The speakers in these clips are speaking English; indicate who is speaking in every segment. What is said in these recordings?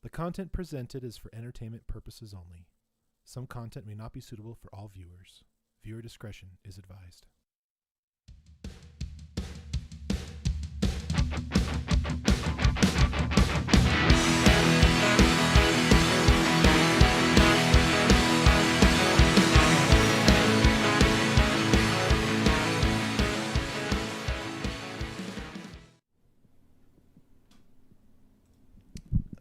Speaker 1: The content presented is for entertainment purposes only. Some content may not be suitable for all viewers. Viewer discretion is advised.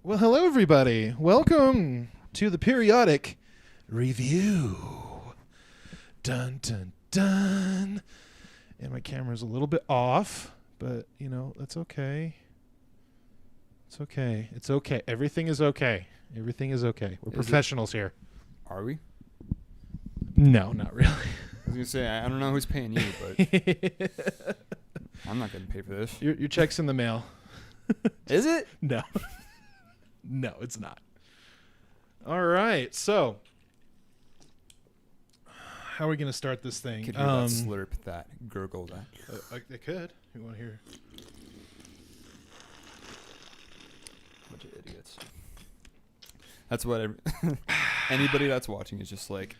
Speaker 1: Well, hello, everybody. Welcome to the periodic review. Dun, dun, dun. And my camera's a little bit off, but, you know, that's okay. It's okay. It's okay. Everything is okay. Everything is okay. We're professionals here.
Speaker 2: Are we?
Speaker 1: No, not really.
Speaker 2: I was going to say, I don't know who's paying you, but I'm not going to pay for this.
Speaker 1: Your check's in the mail.
Speaker 2: Is it?
Speaker 1: No. No, it's not. All right, so how are we going to start this thing?
Speaker 2: Could hear that slurp, that gurgle, that.
Speaker 1: I could. You want to hear?
Speaker 2: Bunch of idiots. That's what anybody that's watching is just like.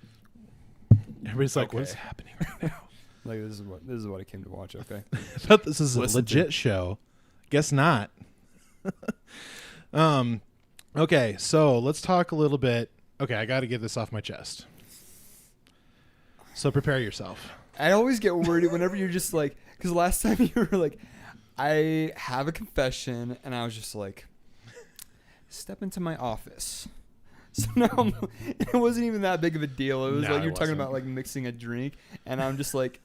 Speaker 1: Everybody's like,
Speaker 2: okay.
Speaker 1: "What's happening right now?"
Speaker 2: Like this is what I came to watch. Okay.
Speaker 1: I thought this is a legit show. Guess not. Okay, so let's talk a little bit. Okay, I got to get this off my chest. So prepare yourself.
Speaker 2: I always get worried whenever you're just like, because last time you were like, I have a confession, and I was just like, step into my office. So now it wasn't even that big of a deal. It was like you're talking about like mixing a drink, and I'm just like,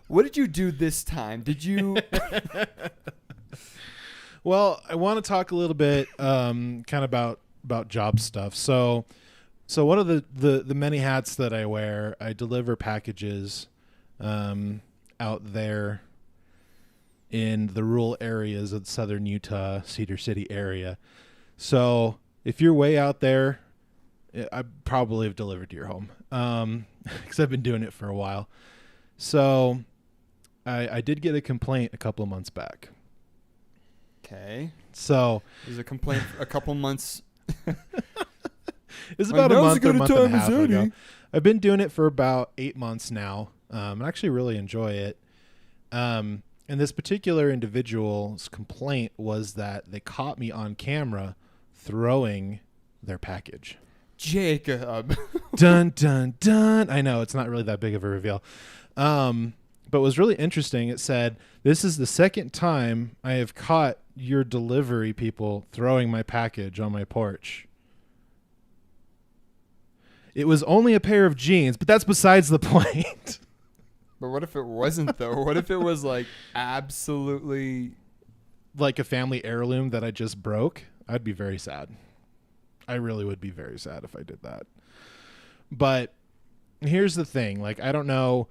Speaker 2: what did you do this time? Did you?
Speaker 1: Well, I want to talk a little bit kind of about job stuff. So one of the many hats that I wear, I deliver packages out there in the rural areas of southern Utah, Cedar City area. So if you're way out there, I probably have delivered to your home because I've been doing it for a while. So I did get a complaint a couple of months back.
Speaker 2: Okay.
Speaker 1: So
Speaker 2: there's a complaint a couple months.
Speaker 1: It's about a month and a half ago. I've been doing it for about 8 months now. I actually really enjoy it. And this particular individual's complaint was that they caught me on camera throwing their package.
Speaker 2: Jacob.
Speaker 1: Dun, dun, dun. I know, it's not really that big of a reveal. But what was really interesting, it said, "This is the second time I have caught your delivery people throwing my package on my porch. It was only a pair of jeans, but that's besides the point."
Speaker 2: But what if it wasn't, though? What if it was like absolutely
Speaker 1: like a family heirloom that I just broke? I'd be very sad. I really would be very sad if I did that. But here's the thing. Like, I don't know.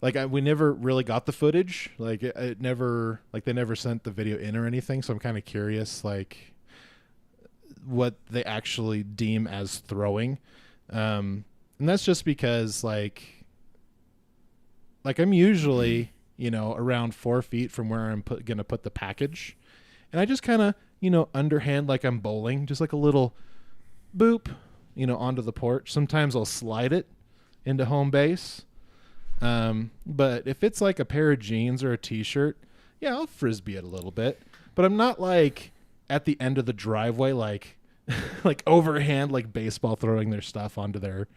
Speaker 1: Like, we never really got the footage. Like, it never, like, they never sent the video in or anything. So I'm kind of curious, like, what they actually deem as throwing. And that's just because, like I'm usually, you know, around 4 feet from where I'm going to put the package. And I just kind of, you know, underhand, like I'm bowling, just like a little boop, you know, onto the porch. Sometimes I'll slide it into home base. But if it's like a pair of jeans or a t-shirt, yeah, I'll frisbee it a little bit, but I'm not like at the end of the driveway, like, like overhand, like baseball throwing their stuff onto their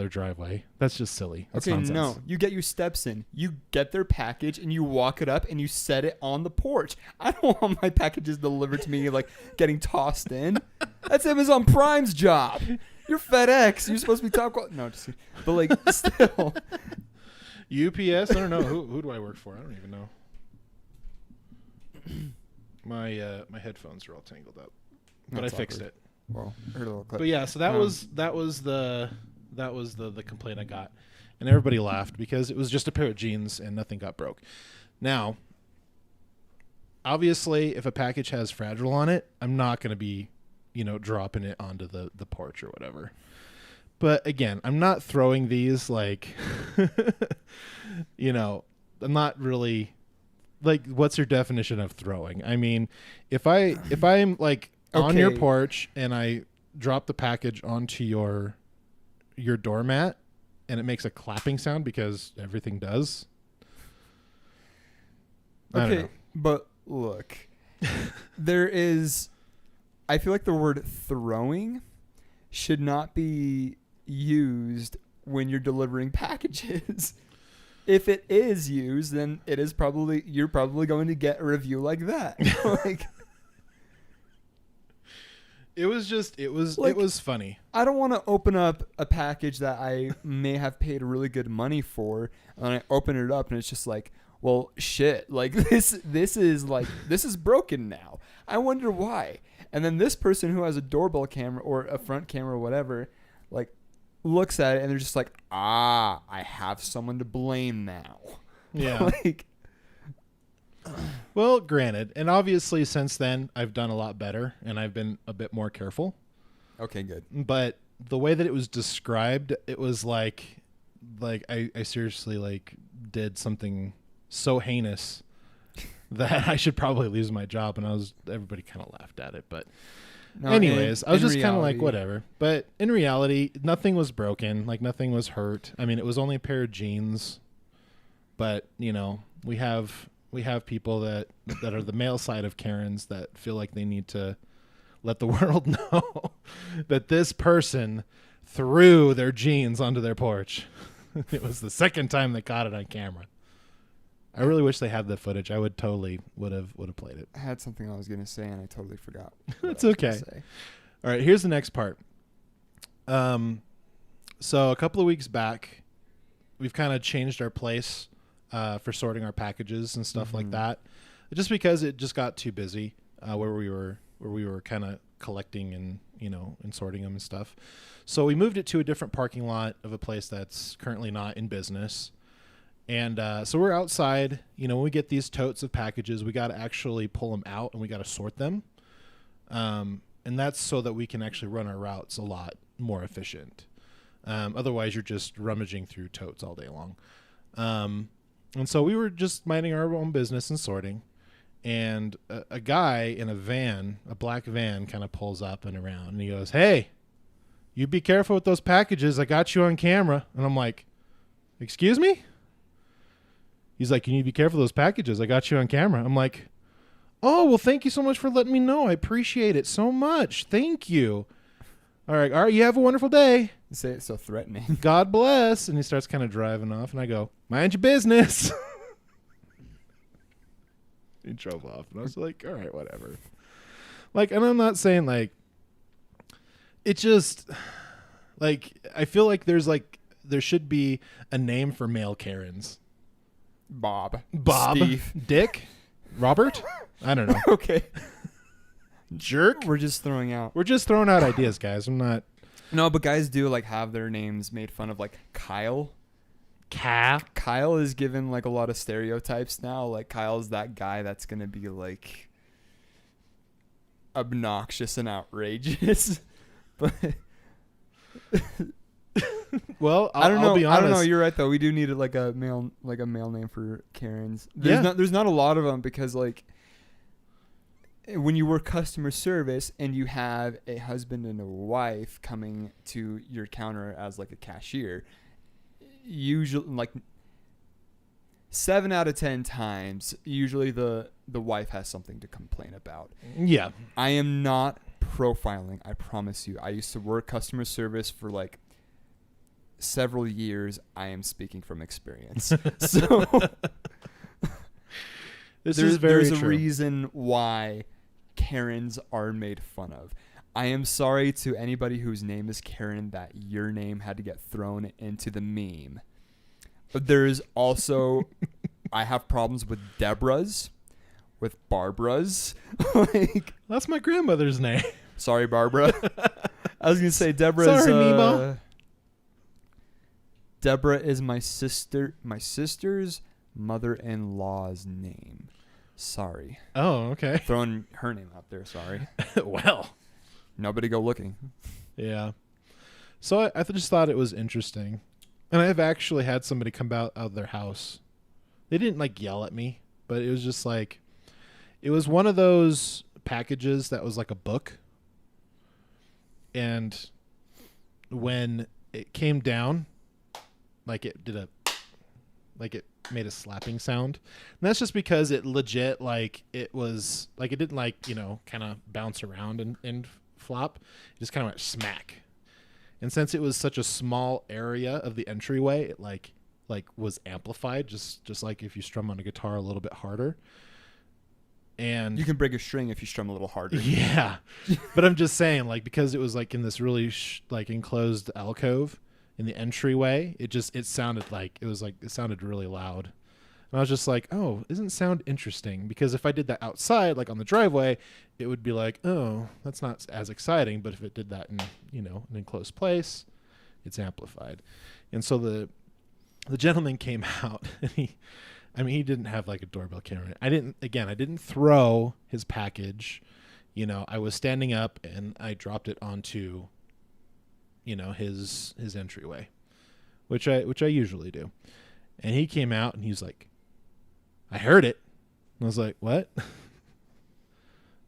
Speaker 1: driveway. That's just silly. That's nonsense.
Speaker 2: No, you get your steps in, you get their package and you walk it up and you set it on the porch. I don't want my packages delivered to me, like getting tossed in. That's Amazon Prime's job. You're FedEx. You're supposed to be top quality. No, just, but like still.
Speaker 1: UPS? I don't know. Who do I work for? I don't even know. My headphones are all tangled up, but I fixed it.
Speaker 2: Well, I heard a little clip.
Speaker 1: But yeah, so that was the complaint I got, and everybody laughed because it was just a pair of jeans and nothing got broke. Now, obviously, if a package has fragile on it, I'm not going to be, you know, dropping it onto the porch or whatever. But again, I'm not throwing these like, you know, I'm not really like, what's your definition of throwing? I mean, if I'm like on your
Speaker 2: Okay.
Speaker 1: porch, and I drop the package onto your doormat, and it makes a clapping sound because everything does. I don't
Speaker 2: Okay,
Speaker 1: know.
Speaker 2: but look, I feel like the word throwing should not be used when you're delivering packages. If it is used, then you're probably going to get a review like that. Like,
Speaker 1: It was funny.
Speaker 2: I don't want to open up a package that I may have paid really good money for, and I open it up and it's just like, well, shit, like this is broken now. I wonder why. And then this person who has a doorbell camera or a front camera or whatever, like, looks at it and they're just like, I have someone to blame now.
Speaker 1: Yeah.
Speaker 2: Like,
Speaker 1: Well, granted, and obviously since then I've done a lot better and I've been a bit more careful.
Speaker 2: okay, good.
Speaker 1: But the way that it was described, it was like I seriously like did something so heinous that I should probably lose my job, and everybody kind of laughed at it. But
Speaker 2: No,
Speaker 1: anyways, I was
Speaker 2: in
Speaker 1: just kind of like,
Speaker 2: reality-
Speaker 1: whatever. But in reality, nothing was broken. Like, nothing was hurt. I mean, it was only a pair of jeans. But, you know, we have people that are the male side of Karens that feel like they need to let the world know that this person threw their jeans onto their porch. It was the second time they caught it on camera. I really wish they had the footage. I would have played it.
Speaker 2: I had something I was going to say and I totally forgot.
Speaker 1: That's okay. All right, here's the next part. So a couple of weeks back, we've kind of changed our place for sorting our packages and stuff like that, just because it just got too busy where we were kind of collecting and and sorting them and stuff. So we moved it to a different parking lot of a place that's currently not in business. And so we're outside. When we get these totes of packages, we got to actually pull them out and we got to sort them. And that's so that we can actually run our routes a lot more efficient. Otherwise, you're just rummaging through totes all day long. And so we were just minding our own business and sorting. And a guy in a van, a black van, kind of pulls up and around. And he goes, "Hey, you be careful with those packages. I got you on camera." And I'm like, "Excuse me?" He's like, "You need to be careful of those packages. I got you on camera." I'm like, "Oh, well, thank you so much for letting me know. I appreciate it so much. Thank you. All right. You have a wonderful day.
Speaker 2: You say it so threatening.
Speaker 1: God bless." And he starts kind of driving off, and I go, "Mind your business." He drove off, and I was like, all right, whatever. Like, and I'm not saying, like, it just, like, I feel like there should be a name for male Karens.
Speaker 2: Bob.
Speaker 1: Steve. Dick? Robert? I don't know.
Speaker 2: Okay.
Speaker 1: Jerk?
Speaker 2: We're just throwing out.
Speaker 1: We're just throwing out ideas, guys. I'm not.
Speaker 2: No, but guys do like have their names made fun of, like Kyle. Kyle is given like a lot of stereotypes now. Like Kyle's that guy that's gonna be like obnoxious and outrageous. But
Speaker 1: Well,
Speaker 2: I don't know.
Speaker 1: I'll be honest.
Speaker 2: I don't know. You're right though. We do need like a male name for Karens.
Speaker 1: Yeah.
Speaker 2: There's not a lot of them because like when you work customer service and you have a husband and a wife coming to your counter as like a cashier, usually like 7 out of 10 times, usually the wife has something to complain about.
Speaker 1: Yeah.
Speaker 2: I am not profiling. I promise you. I used to work customer service for like several years. I am speaking from experience. So there's a reason why Karens are made fun of. I am sorry to anybody whose name is Karen that your name had to get thrown into the meme. But there's also, I have problems with Deborah's, with Barbara's. Like,
Speaker 1: that's my grandmother's name.
Speaker 2: Sorry, Barbara. I was gonna say Deborah's.
Speaker 1: Sorry, Mima.
Speaker 2: Deborah is my sister's mother-in-law's name. Sorry.
Speaker 1: Oh, okay.
Speaker 2: Throwing her name out there. Sorry.
Speaker 1: Well.
Speaker 2: Nobody go looking.
Speaker 1: Yeah. So I just thought it was interesting. And I've actually had somebody come out of their house. They didn't like yell at me, but it was just like, it was one of those packages that was like a book. And when it came down, like it made a slapping sound. And that's just because it legit, like it was like, it didn't like, you know, kind of bounce around and flop. It just kind of went smack. And since it was such a small area of the entryway, it like was amplified, just like if you strum on a guitar a little bit harder. And
Speaker 2: you can break a string if you strum a little harder.
Speaker 1: Yeah. But I'm just saying, like, because it was like in this really like enclosed alcove in the entryway, it sounded really loud. And I was just like, oh, doesn't sound interesting? Because if I did that outside, like on the driveway, it would be like, oh, that's not as exciting. But if it did that in, you know, an enclosed place, it's amplified. And so the gentleman came out, and he didn't have like a doorbell camera. I didn't throw his package. You know, I was standing up and I dropped it onto, you know, his entryway, which I usually do. And he came out and he's like, I heard it. And I was like, what?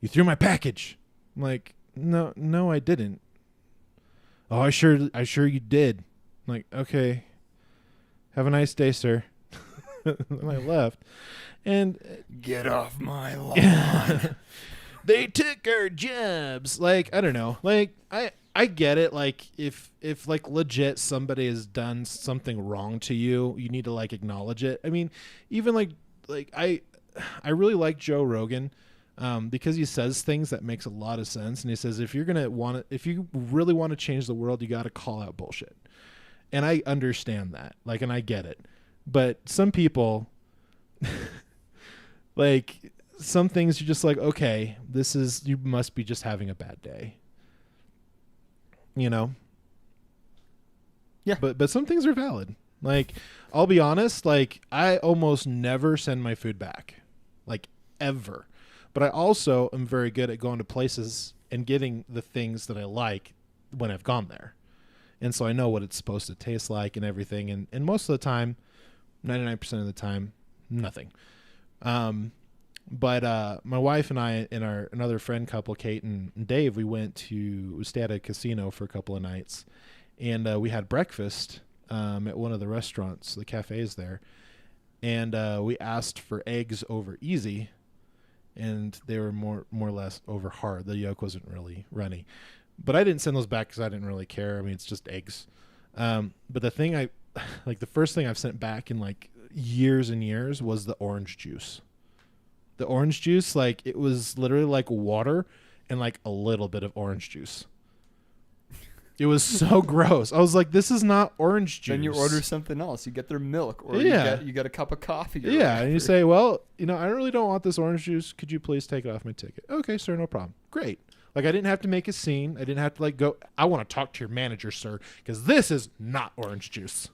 Speaker 1: You threw my package. I'm like, no, I didn't. Oh, I sure you did. I'm like, okay. Have a nice day, sir. And I left. And
Speaker 2: get off my lawn.
Speaker 1: They took our jobs. Like, I don't know. Like, I get it. Like, if like legit somebody has done something wrong to you, you need to like acknowledge it. I mean, even like I really like Joe Rogan, because he says things that makes a lot of sense. And he says, if you really want to change the world, you got to call out bullshit. And I understand that. Like, and I get it. But some people, like, some things you're just like, okay, you must be just having a bad day. You know?
Speaker 2: Yeah.
Speaker 1: But some things are valid. Like, I'll be honest, like, I almost never send my food back. Like, ever. But I also am very good at going to places and getting the things that I like when I've gone there. And so I know what it's supposed to taste like and everything. And most of the time, 99% of the time, nothing. But my wife and I and another friend couple, Kate and Dave, we stayed at a casino for a couple of nights. And we had breakfast at one of the restaurants, the cafes there. And we asked for eggs over easy. And they were more or less over hard. The yolk wasn't really runny. But I didn't send those back because I didn't really care. I mean, it's just eggs. But the first thing I've sent back in like years and years was the orange juice. The orange juice, like, it was literally like water and like a little bit of orange juice. It was so gross. I was like, this is not orange juice.
Speaker 2: Then you order something else. You get their milk, or
Speaker 1: yeah.
Speaker 2: you get a cup of coffee.
Speaker 1: Yeah, and you say, well, you know, I really don't want this orange juice. Could you please take it off my ticket? Okay, sir, no problem. Great. Like, I didn't have to make a scene. I didn't have to like go, I want to talk to your manager, sir, because this is not orange juice.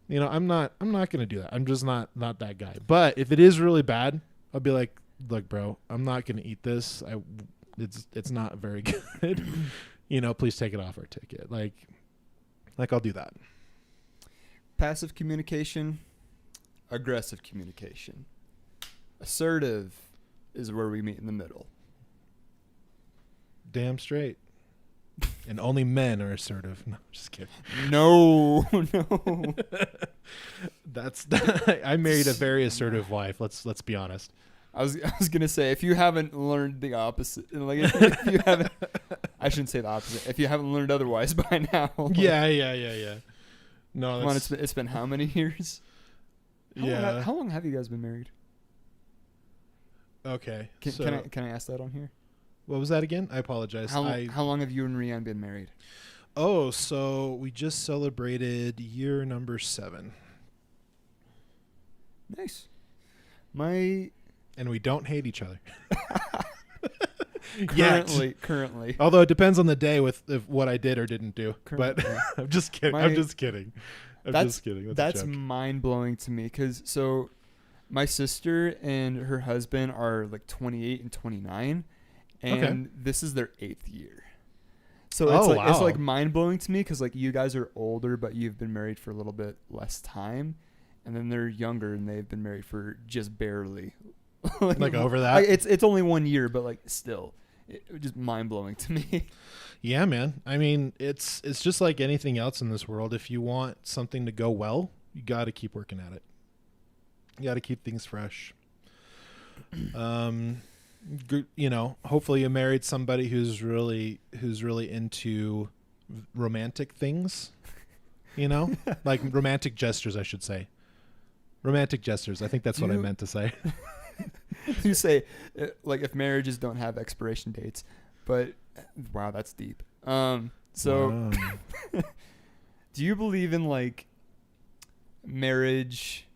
Speaker 1: You know, I'm not going to do that. I'm just not that guy. But if it is really bad, I'll be like, look, bro, I'm not going to eat this. It's not very good. You know, please take it off our ticket. Like I'll do that.
Speaker 2: Passive communication, aggressive communication. Assertive is where we meet in the middle.
Speaker 1: Damn straight. And only men are assertive. No, I'm just kidding.
Speaker 2: No.
Speaker 1: I married a very assertive wife. Let's be honest.
Speaker 2: I was gonna say, if you haven't learned the opposite, like if you haven't, I shouldn't say the opposite. If you haven't learned otherwise by now.
Speaker 1: Yeah. No,
Speaker 2: come on, it's been how many years? How long have you guys been married?
Speaker 1: Okay.
Speaker 2: Can I ask that on here?
Speaker 1: What was that again? I apologize.
Speaker 2: How long have you and Rianne been married?
Speaker 1: Oh, so we just celebrated year number 7.
Speaker 2: Nice.
Speaker 1: And we don't hate each other.
Speaker 2: Currently.
Speaker 1: Although it depends on the day with what I did or didn't do. But I'm just kidding. I'm just kidding.
Speaker 2: That's mind blowing to me, because so my sister and her husband are like 28 and 29, and this is their 8th year. So it's like mind blowing to me, because like you guys are older, but you've been married for a little bit less time, and then they're younger and they've been married for just barely
Speaker 1: like over that.
Speaker 2: Like, it's only 1 year, but like still, it was just mind blowing to me.
Speaker 1: Yeah, man. I mean, it's just like anything else in this world. If you want something to go well, you got to keep working at it. You got to keep things fresh. You know, hopefully you married somebody who's really into romantic things, you know, like romantic gestures, I should say. Romantic gestures. I think that's what I meant to say.
Speaker 2: You say, like, if marriages don't have expiration dates, but wow, that's deep. So
Speaker 1: Wow.
Speaker 2: do you believe in like marriage,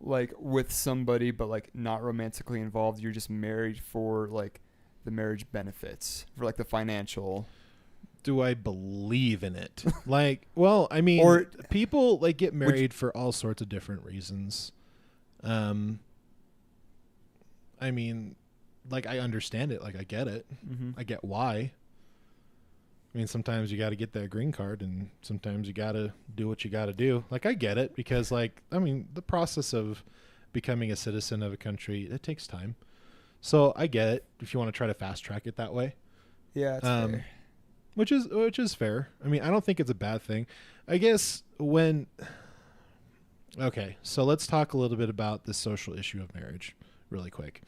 Speaker 2: like with somebody, but like not romantically involved? You're just married for like the marriage benefits, for like the financial.
Speaker 1: Do I believe in it? Like, well, I mean,
Speaker 2: Or
Speaker 1: people like get married for all sorts of different reasons. I mean, like, I understand it. Like, I get it.
Speaker 2: Mm-hmm.
Speaker 1: I get why. I mean, sometimes you got to get that green card, and sometimes you got to do what you got to do. Like, I get it because, like, I mean, the process of becoming a citizen of a country, it takes time. So I get it if you want to try to fast track it that way.
Speaker 2: Yeah, it's fair.
Speaker 1: Which is fair. I mean, I don't think it's a bad thing. I guess okay, so let's talk a little bit about the social issue of marriage really quick.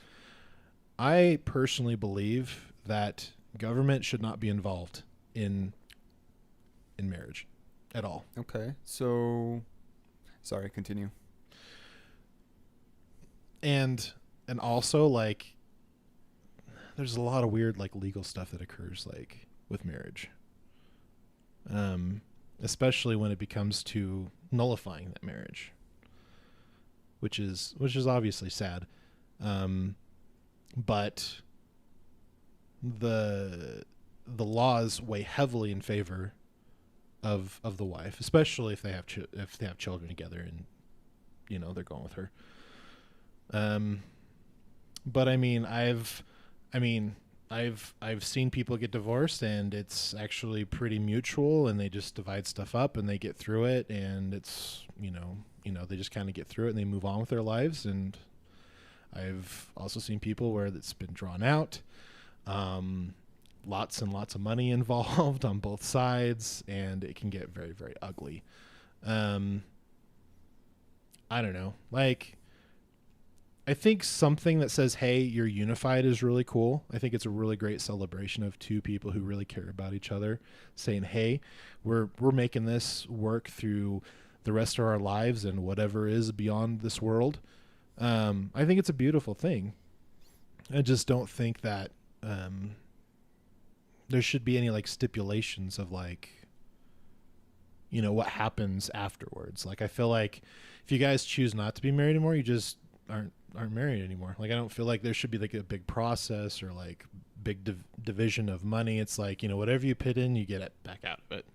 Speaker 1: I personally believe that government should not be involved in marriage at all.
Speaker 2: Okay, so sorry, continue.
Speaker 1: And also, like, there's a lot of weird, like, legal stuff that occurs, like, with marriage, especially when it comes to nullifying that marriage, which is obviously sad, but the laws weigh heavily in favor of the wife, especially if they have children together and, you know, they're going with her. But I mean, I've seen people get divorced, and it's actually pretty mutual, and they just divide stuff up and they get through it, and it's, you know, they just kind of get through it and they move on with their lives. And I've also seen people where it's been drawn out, lots and lots of money involved on both sides, and it can get very, very ugly. I don't know, like, I think something that says, hey, you're unified is really cool. I think it's a really great celebration of two people who really care about each other saying, hey, we're making this work through the rest of our lives and whatever is beyond this world. I think it's a beautiful thing. I just don't think that there should be any, like, stipulations of, like, you know, what happens afterwards. Like, I feel like if you guys choose not to be married anymore, you just aren't married anymore. Like, I don't feel like there should be, like, a big process or, like, big division of money. It's like, you know, whatever you put in, you get it back out of it.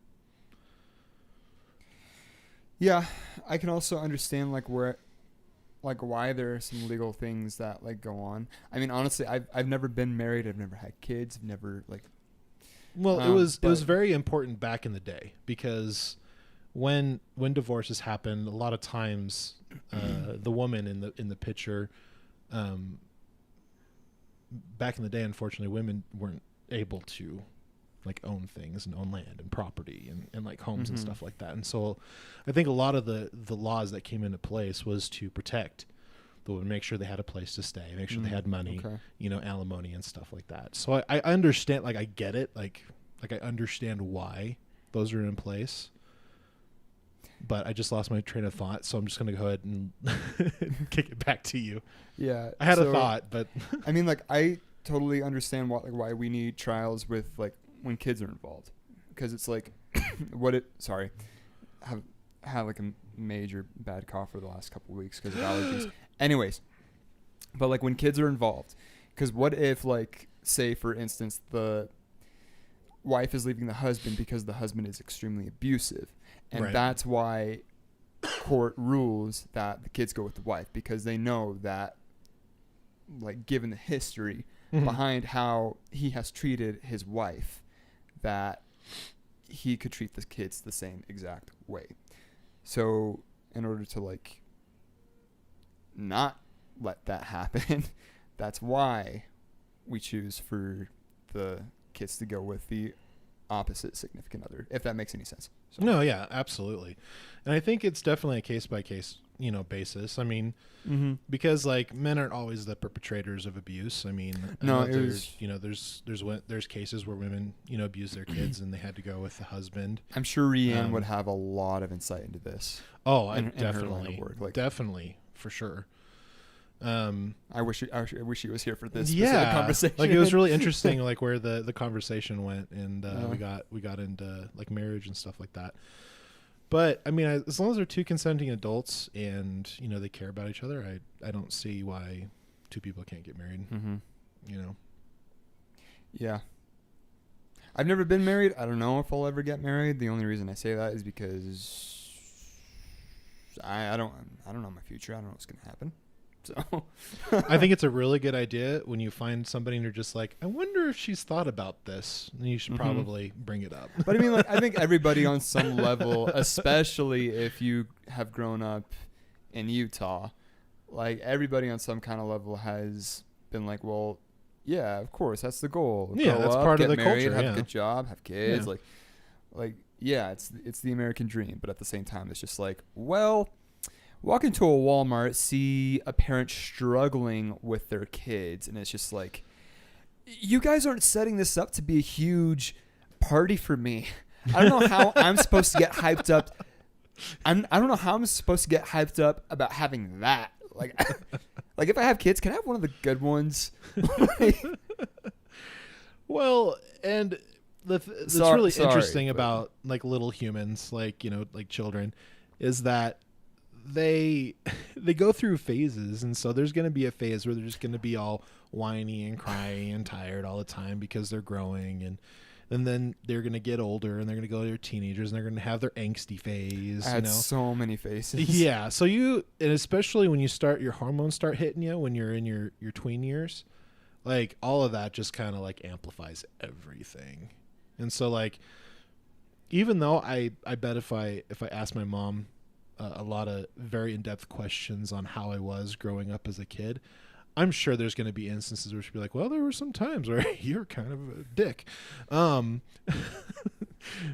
Speaker 2: Yeah, I can also understand like why there are some legal things that like go on. I mean, honestly, I've never been married. I've never had kids. I've never like.
Speaker 1: Well, it was very important back in the day because when divorces happened, a lot of times the woman in the picture, back in the day, unfortunately, women weren't able to, like, own things and own land and property and like homes and stuff like that. And so I think a lot of the laws that came into place was to protect the women, make sure they had a place to stay, make sure they had money, you know, alimony and stuff like that. So I understand, like, I get it. Like I understand why those are in place. But I just lost my train of thought, so I'm just going to go ahead and kick it back to you.
Speaker 2: Yeah.
Speaker 1: I had a thought, but
Speaker 2: I mean, like, I totally understand why we need trials with, like, when kids are involved. Because it's like, have had, like, a major bad cough for the last couple of weeks because of allergies. Anyways, but, like, when kids are involved, because what if, like, say, for instance, the wife is leaving the husband because the husband is extremely abusive. And that's why court rules that the kids go with the wife, because they know that, like, given the history behind how he has treated his wife, that he could treat the kids the same exact way. So in order to, like, not let that happen, that's why we choose for the kids to go with the opposite significant other, if that makes any sense. So.
Speaker 1: No, yeah, absolutely. And I think it's definitely a case by case, basis. I mean, because like men aren't always the perpetrators of abuse. I mean,
Speaker 2: no,
Speaker 1: there's cases where women, abuse their kids and they had to go with the husband.
Speaker 2: I'm sure Rianne would have a lot of insight into this.
Speaker 1: Oh,
Speaker 2: definitely,
Speaker 1: definitely for sure.
Speaker 2: I wish he was here for this
Speaker 1: specific
Speaker 2: conversation.
Speaker 1: Like it was really interesting, like where the conversation went, and we got into like marriage and stuff like that. But I mean, as long as they're two consenting adults and they care about each other, I don't see why two people can't get married.
Speaker 2: Yeah. I've never been married. I don't know if I'll ever get married. The only reason I say that is because I don't know my future. I don't know what's gonna happen. So
Speaker 1: I think it's a really good idea when you find somebody and you're just like, I wonder if she's thought about this. And you should probably bring it up.
Speaker 2: But I mean, like, I think everybody on some level, especially if you have grown up in Utah, like everybody on some kind of level has been like, well, yeah, of course, that's the goal.
Speaker 1: Yeah,
Speaker 2: Grow
Speaker 1: that's
Speaker 2: up,
Speaker 1: part of
Speaker 2: get
Speaker 1: the
Speaker 2: married,
Speaker 1: culture.
Speaker 2: Have
Speaker 1: Yeah.
Speaker 2: a good job, have kids.
Speaker 1: Yeah.
Speaker 2: Like, yeah, it's the American dream. But at the same time, it's just like, well, walk into a Walmart, see a parent struggling with their kids, and it's just like, you guys aren't setting this up to be a huge party for me. I don't know how I'm supposed to get hyped up. I don't know how I'm supposed to get hyped up about having that. Like if I have kids, can I have one of the good ones?
Speaker 1: Well, and that's really interesting about like little humans, like like children, is that they go through phases, and so there's going to be a phase where they're just going to be all whiny and crying and tired all the time because they're growing, and then they're going to get older and they're going to go to their teenagers and they're going to have their angsty phase.
Speaker 2: I had so many phases.
Speaker 1: Yeah, so and especially when your hormones start hitting you when you're in your tween years, like all of that just kind of like amplifies everything. And so like, even though I bet if I asked my mom a lot of very in-depth questions on how I was growing up as a kid, I'm sure there's going to be instances where she'll be like, well, there were some times where you're kind of a dick.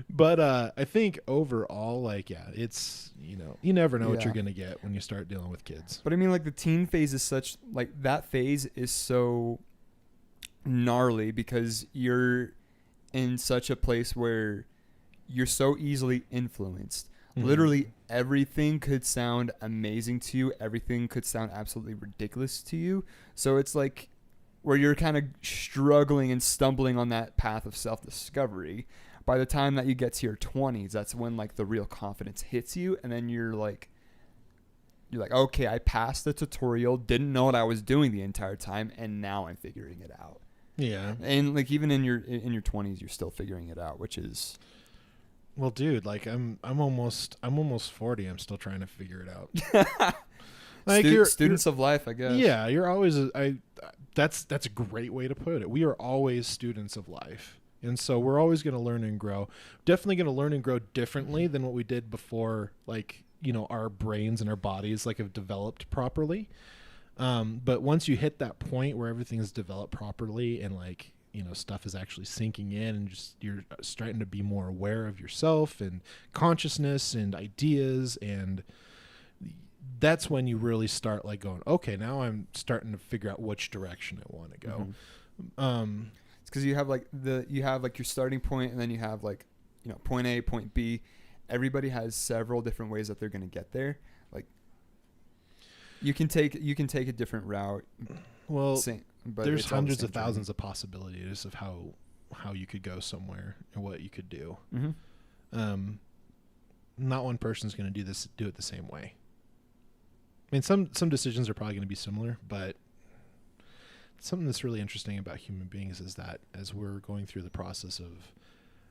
Speaker 1: But I think overall, like, yeah, it's, you never know what you're going to get when you start dealing with kids.
Speaker 2: But I mean, like, the teen phase is such, like, that phase is so gnarly because you're in such a place where you're so easily influenced. Literally everything could sound amazing to you. Everything could sound absolutely ridiculous to you. So it's like where you're kind of struggling and stumbling on that path of self-discovery. By the time that you get to your 20s, that's when like the real confidence hits you. And then you're like, okay, I passed the tutorial, didn't know what I was doing the entire time, and now I'm figuring it out.
Speaker 1: Yeah.
Speaker 2: And like even in your 20s, you're still figuring it out, which is...
Speaker 1: Well, dude, like I'm almost 40. I'm still trying to figure it out. Like
Speaker 2: students of life, I guess.
Speaker 1: Yeah, you're always that's a great way to put it. We are always students of life. And so we're always going to learn and grow. Definitely going to learn and grow differently than what we did before, like, our brains and our bodies like have developed properly. But once you hit that point where everything's developed properly and like, stuff is actually sinking in and just you're starting to be more aware of yourself and consciousness and ideas, and that's when you really start like going, okay, now I'm starting to figure out which direction I want to go.
Speaker 2: It's because you have like your starting point, and then you have like point A, point B. Everybody has several different ways that they're going to get there. Like you can take a different route.
Speaker 1: Well,
Speaker 2: but
Speaker 1: there's hundreds of thousands of possibilities of how you could go somewhere and what you could do. Not one person's going to do it the same way. I mean, some decisions are probably going to be similar, but something that's really interesting about human beings is that as we're going through the process of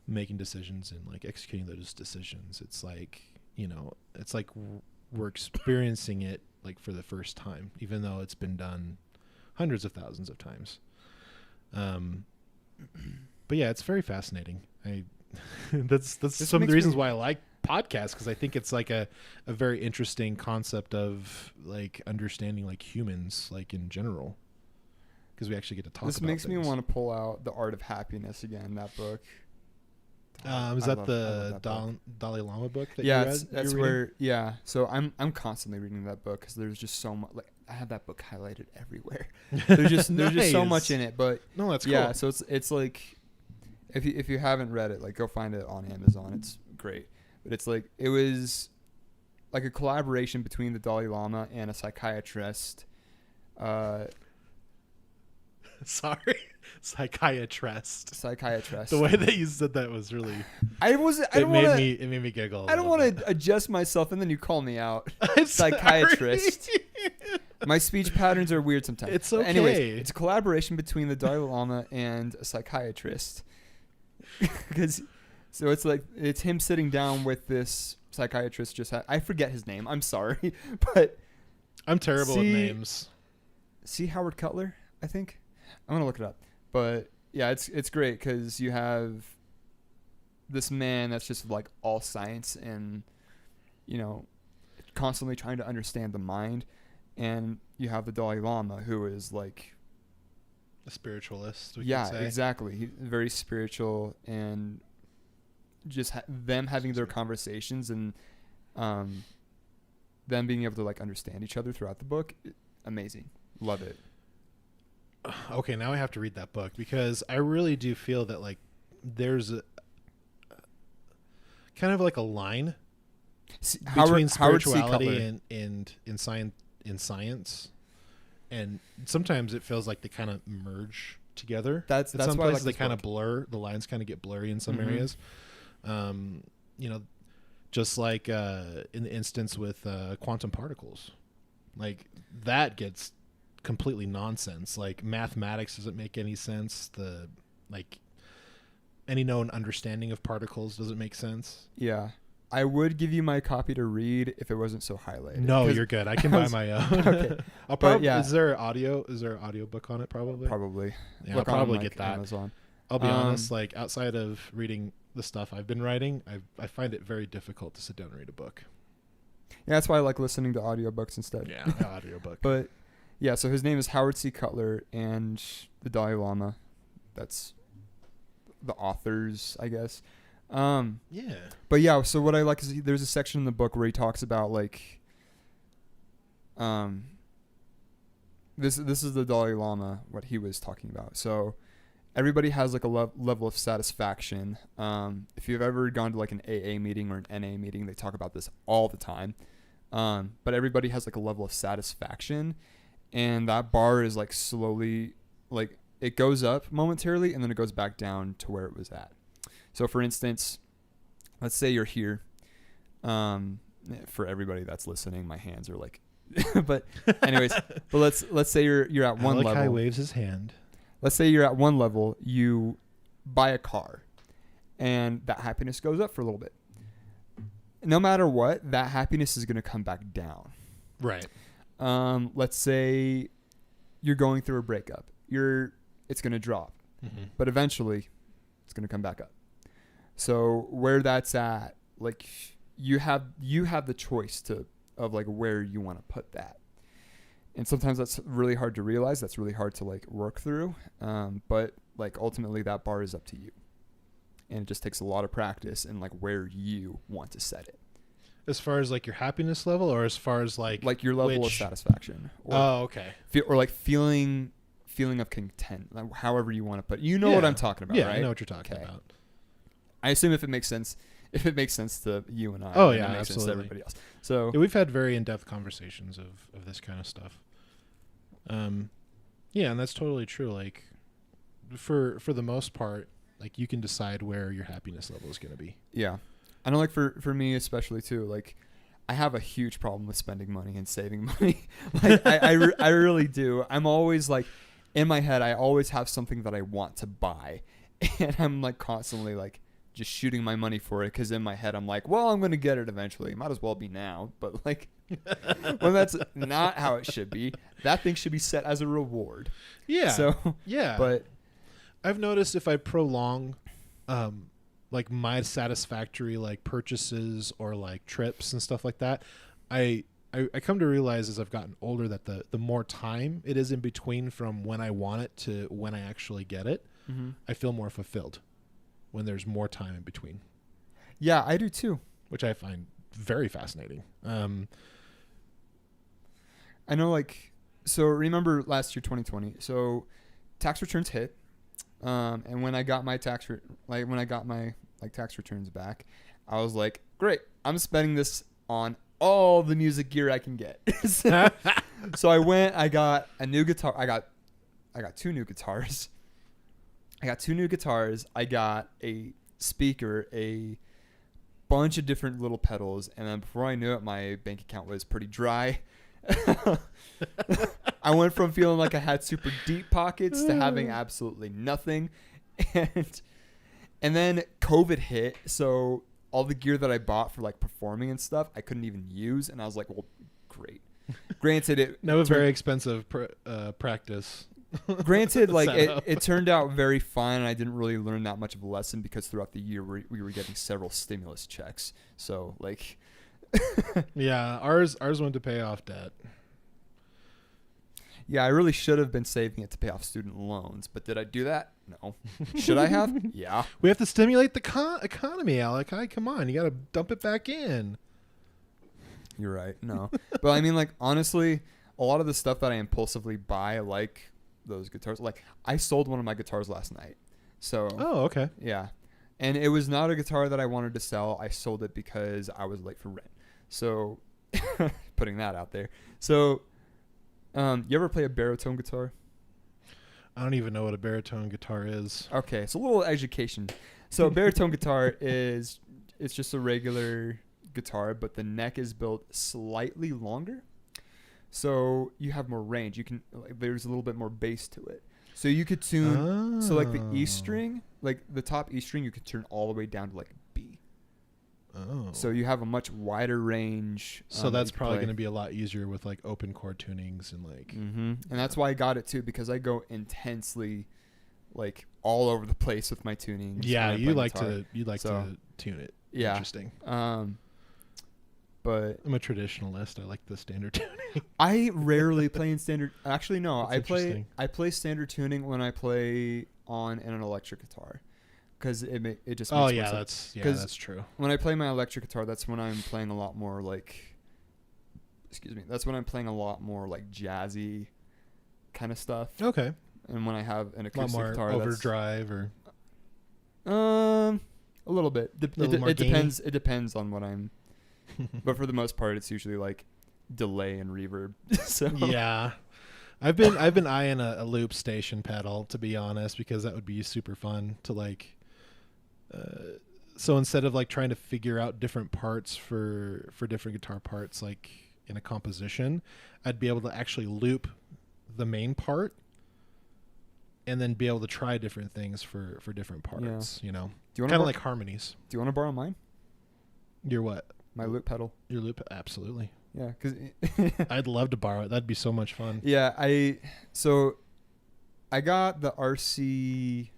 Speaker 1: making decisions and like executing those decisions, it's like, we're experiencing it like for the first time, even though it's been done hundreds of thousands of times. But yeah, it's very fascinating. That's some of the reasons why I like podcasts, because I think it's like a very interesting concept of like understanding like humans like in general. because we actually get to talk.
Speaker 2: This
Speaker 1: about
Speaker 2: makes me
Speaker 1: things.
Speaker 2: want to pull out The Art of Happiness again. That book.
Speaker 1: Is that the Dalai Lama book that you read?
Speaker 2: That's where. Yeah, so I'm constantly reading that book because there's just so much. Like I have that book highlighted everywhere. There's just so much in it. But
Speaker 1: no, that's
Speaker 2: yeah.
Speaker 1: cool.
Speaker 2: So it's like if you haven't read it, like go find it on Amazon. It's great. But it's like it was like a collaboration between the Dalai Lama and a psychiatrist.
Speaker 1: Sorry, psychiatrist.
Speaker 2: The
Speaker 1: way that you said that was really.
Speaker 2: It
Speaker 1: made me giggle.
Speaker 2: I don't want to adjust myself, and then you call me out. Psychiatrist. My speech patterns are weird sometimes.
Speaker 1: It's okay.
Speaker 2: But anyways, it's a collaboration between the Dalai Lama and a psychiatrist. So it's like it's him sitting down with this psychiatrist. I forget his name. I'm sorry, but
Speaker 1: I'm terrible with names.
Speaker 2: See Howard Cutler, I think. I'm gonna look it up, but yeah, it's great because you have this man that's just like all science and constantly trying to understand the mind, and you have the Dalai Lama who is like
Speaker 1: a spiritualist.
Speaker 2: Yeah, exactly. He's very spiritual, and just them having their conversations and them being able to like understand each other throughout the book, amazing. Love it.
Speaker 1: Okay, now I have to read that book because I really do feel that there's a kind of like a line between spirituality and science, and sometimes it feels like they kind of merge together.
Speaker 2: That's
Speaker 1: some
Speaker 2: why
Speaker 1: places they kind of blur. The lines kind of get blurry in some areas. Just like in the instance with quantum particles, like that gets completely nonsense. Like mathematics doesn't make any sense. Any known understanding of particles doesn't make sense.
Speaker 2: Yeah, I would give you my copy to read if it wasn't so highlighted.
Speaker 1: No, you're good. I can buy my own.
Speaker 2: Okay.
Speaker 1: I'll probably. Yeah. Is there an audio book on it? Probably. Yeah, I'll probably get that.
Speaker 2: Amazon.
Speaker 1: I'll be honest. Like outside of reading the stuff I've been writing, I find it very difficult to sit down and read a book.
Speaker 2: Yeah, that's why I like listening to audiobooks instead.
Speaker 1: Yeah, audiobook.
Speaker 2: But yeah, so his name is Howard C. Cutler, and the Dalai Lama. That's the authors, I guess.
Speaker 1: Yeah.
Speaker 2: But yeah, so what I like is there's a section in the book where he talks about like, this is the Dalai Lama, what he was talking about. So everybody has like a level of satisfaction. If you've ever gone to like an AA meeting or an NA meeting, they talk about this all the time. But everybody has like a level of satisfaction, and that bar is like slowly, like it goes up momentarily and then it goes back down to where it was at. So for instance, let's say you're here. For everybody that's listening, my hands are like, but anyways, but let's say you're at one level.
Speaker 1: Malachi waves his hand.
Speaker 2: Let's say you're at one level, you buy a car, and that happiness goes up for a little bit. No matter what, that happiness is going to come back down.
Speaker 1: Right.
Speaker 2: Let's say you're going through a breakup. It's going to drop, but eventually it's going to come back up. So where that's at, like you have the choice of like where you want to put that. And sometimes that's really hard to realize. That's really hard to like work through. But like ultimately that bar is up to you. And it just takes a lot of practice and like where you want to set it.
Speaker 1: As far as like your happiness level, or as far as like
Speaker 2: your level of satisfaction. Or,
Speaker 1: okay.
Speaker 2: Or like feeling of content, like however you want to put it. What I'm talking about, right? Yeah,
Speaker 1: I know what you're talking about.
Speaker 2: I assume if it makes sense to you and I,
Speaker 1: it
Speaker 2: makes
Speaker 1: absolutely.
Speaker 2: sense to everybody else. So
Speaker 1: we've had very in-depth conversations of this kind of stuff. And that's totally true. Like for the most part, like you can decide where your happiness level is going to be.
Speaker 2: Yeah. I know, like for me especially too, like I have a huge problem with spending money and saving money. Like I really do. I'm always like in my head, I always have something that I want to buy, and I'm like constantly like just shooting my money for it, because in my head I'm like, well, I'm going to get it eventually. Might as well be now. But like, well, that's not how it should be. That thing should be set as a reward.
Speaker 1: Yeah.
Speaker 2: So
Speaker 1: yeah.
Speaker 2: But
Speaker 1: I've noticed if I prolong, like my satisfactory like purchases or like trips and stuff like that, I I come to realize as I've gotten older that the more time it is in between from when I want it to when I actually get it, I feel more fulfilled when there's more time in between.
Speaker 2: Yeah, I do too.
Speaker 1: Which I find very fascinating.
Speaker 2: I know, like, so remember last year, 2020. So tax returns hit, and when I got my tax returns back, I was like, great, I'm spending this on all the music gear I can get. So I got a new guitar. I got 2 new guitars. I got a speaker, a bunch of different little pedals, and then before I knew it, my bank account was pretty dry. I went from feeling like I had super deep pockets to having absolutely nothing, and then COVID hit, so all the gear that I bought for like performing and stuff I couldn't even use, and I was like, well, great. Granted,
Speaker 1: that was very expensive practice.
Speaker 2: Granted, like it turned out very fine, and I didn't really learn that much of a lesson because throughout the year we were getting several stimulus checks. So like,
Speaker 1: yeah, ours went to pay off debt.
Speaker 2: Yeah, I really should have been saving it to pay off student loans, but did I do that? No. Should I have? Yeah.
Speaker 1: We have to stimulate the economy, Alec. Come on, you got to dump it back in.
Speaker 2: You're right. No, but I mean, like, honestly, a lot of the stuff that I impulsively buy, like those guitars, like I sold one of my guitars last night. So.
Speaker 1: Oh, okay.
Speaker 2: Yeah, and it was not a guitar that I wanted to sell. I sold it because I was late for rent. So, putting that out there. So, you ever play a baritone guitar?
Speaker 1: I don't even know what a baritone guitar is.
Speaker 2: Okay, it's a little education. So, a baritone guitar it's just a regular guitar, but the neck is built slightly longer. So you have more range. You can there's a little bit more bass to it. So you could tune. So like the E string, like the top E string, you could turn all the way down to like B.
Speaker 1: Oh.
Speaker 2: So you have a much wider range.
Speaker 1: So that's probably going to be a lot easier with like open chord tunings and like.
Speaker 2: Mm-hmm. And that's why I got it too, because I go intensely, like all over the place with my tuning.
Speaker 1: Yeah, you like to tune it.
Speaker 2: Yeah.
Speaker 1: Interesting.
Speaker 2: But
Speaker 1: I'm a traditionalist. I like the standard tuning.
Speaker 2: I rarely play in standard. Actually, no.
Speaker 1: That's
Speaker 2: I play standard tuning when I play on an electric guitar, because it just.
Speaker 1: Oh
Speaker 2: makes
Speaker 1: yeah,
Speaker 2: more sense.
Speaker 1: that's true.
Speaker 2: When I play my electric guitar, that's when I'm playing a lot more like. Excuse me. That's when I'm playing a lot more like jazzy, kind of stuff.
Speaker 1: Okay.
Speaker 2: And when I have an acoustic
Speaker 1: a lot more
Speaker 2: guitar,
Speaker 1: overdrive or.
Speaker 2: A little bit. It depends. It depends on what I'm. But for the most part, it's usually like delay and reverb. So
Speaker 1: yeah, I've been eyeing a loop station pedal, to be honest, because that would be super fun to like. So instead of like trying to figure out different parts for different guitar parts, like in a composition, I'd be able to actually loop the main part, and then be able to try different things for different parts. Yeah. You know, kind of like harmonies.
Speaker 2: Do you want to borrow mine?
Speaker 1: Your what?
Speaker 2: My loop pedal.
Speaker 1: Your loop, absolutely.
Speaker 2: Yeah, because
Speaker 1: I'd love to borrow it. That'd be so much fun.
Speaker 2: Yeah, I got the RC.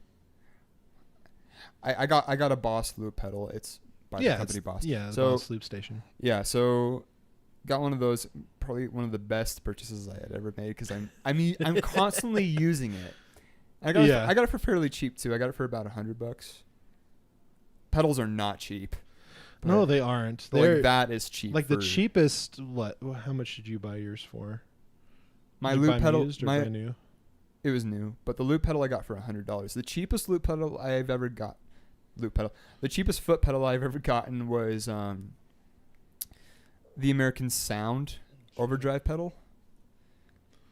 Speaker 2: I got a Boss loop pedal. It's by the company Boss.
Speaker 1: Yeah,
Speaker 2: so
Speaker 1: Boss loop station.
Speaker 2: Yeah, so got one of those. Probably one of the best purchases I had ever made, because I'm constantly using it. I got it for fairly cheap too. I got it for about $100. Pedals are not cheap.
Speaker 1: No, they aren't.
Speaker 2: Like that is cheap.
Speaker 1: Like the cheapest. What? How much did you buy yours for?
Speaker 2: My loop pedal.
Speaker 1: Brand new?
Speaker 2: It was new, but the loop pedal I got for $100. The cheapest loop pedal I've ever got. The cheapest foot pedal I've ever gotten was the American Sound overdrive pedal.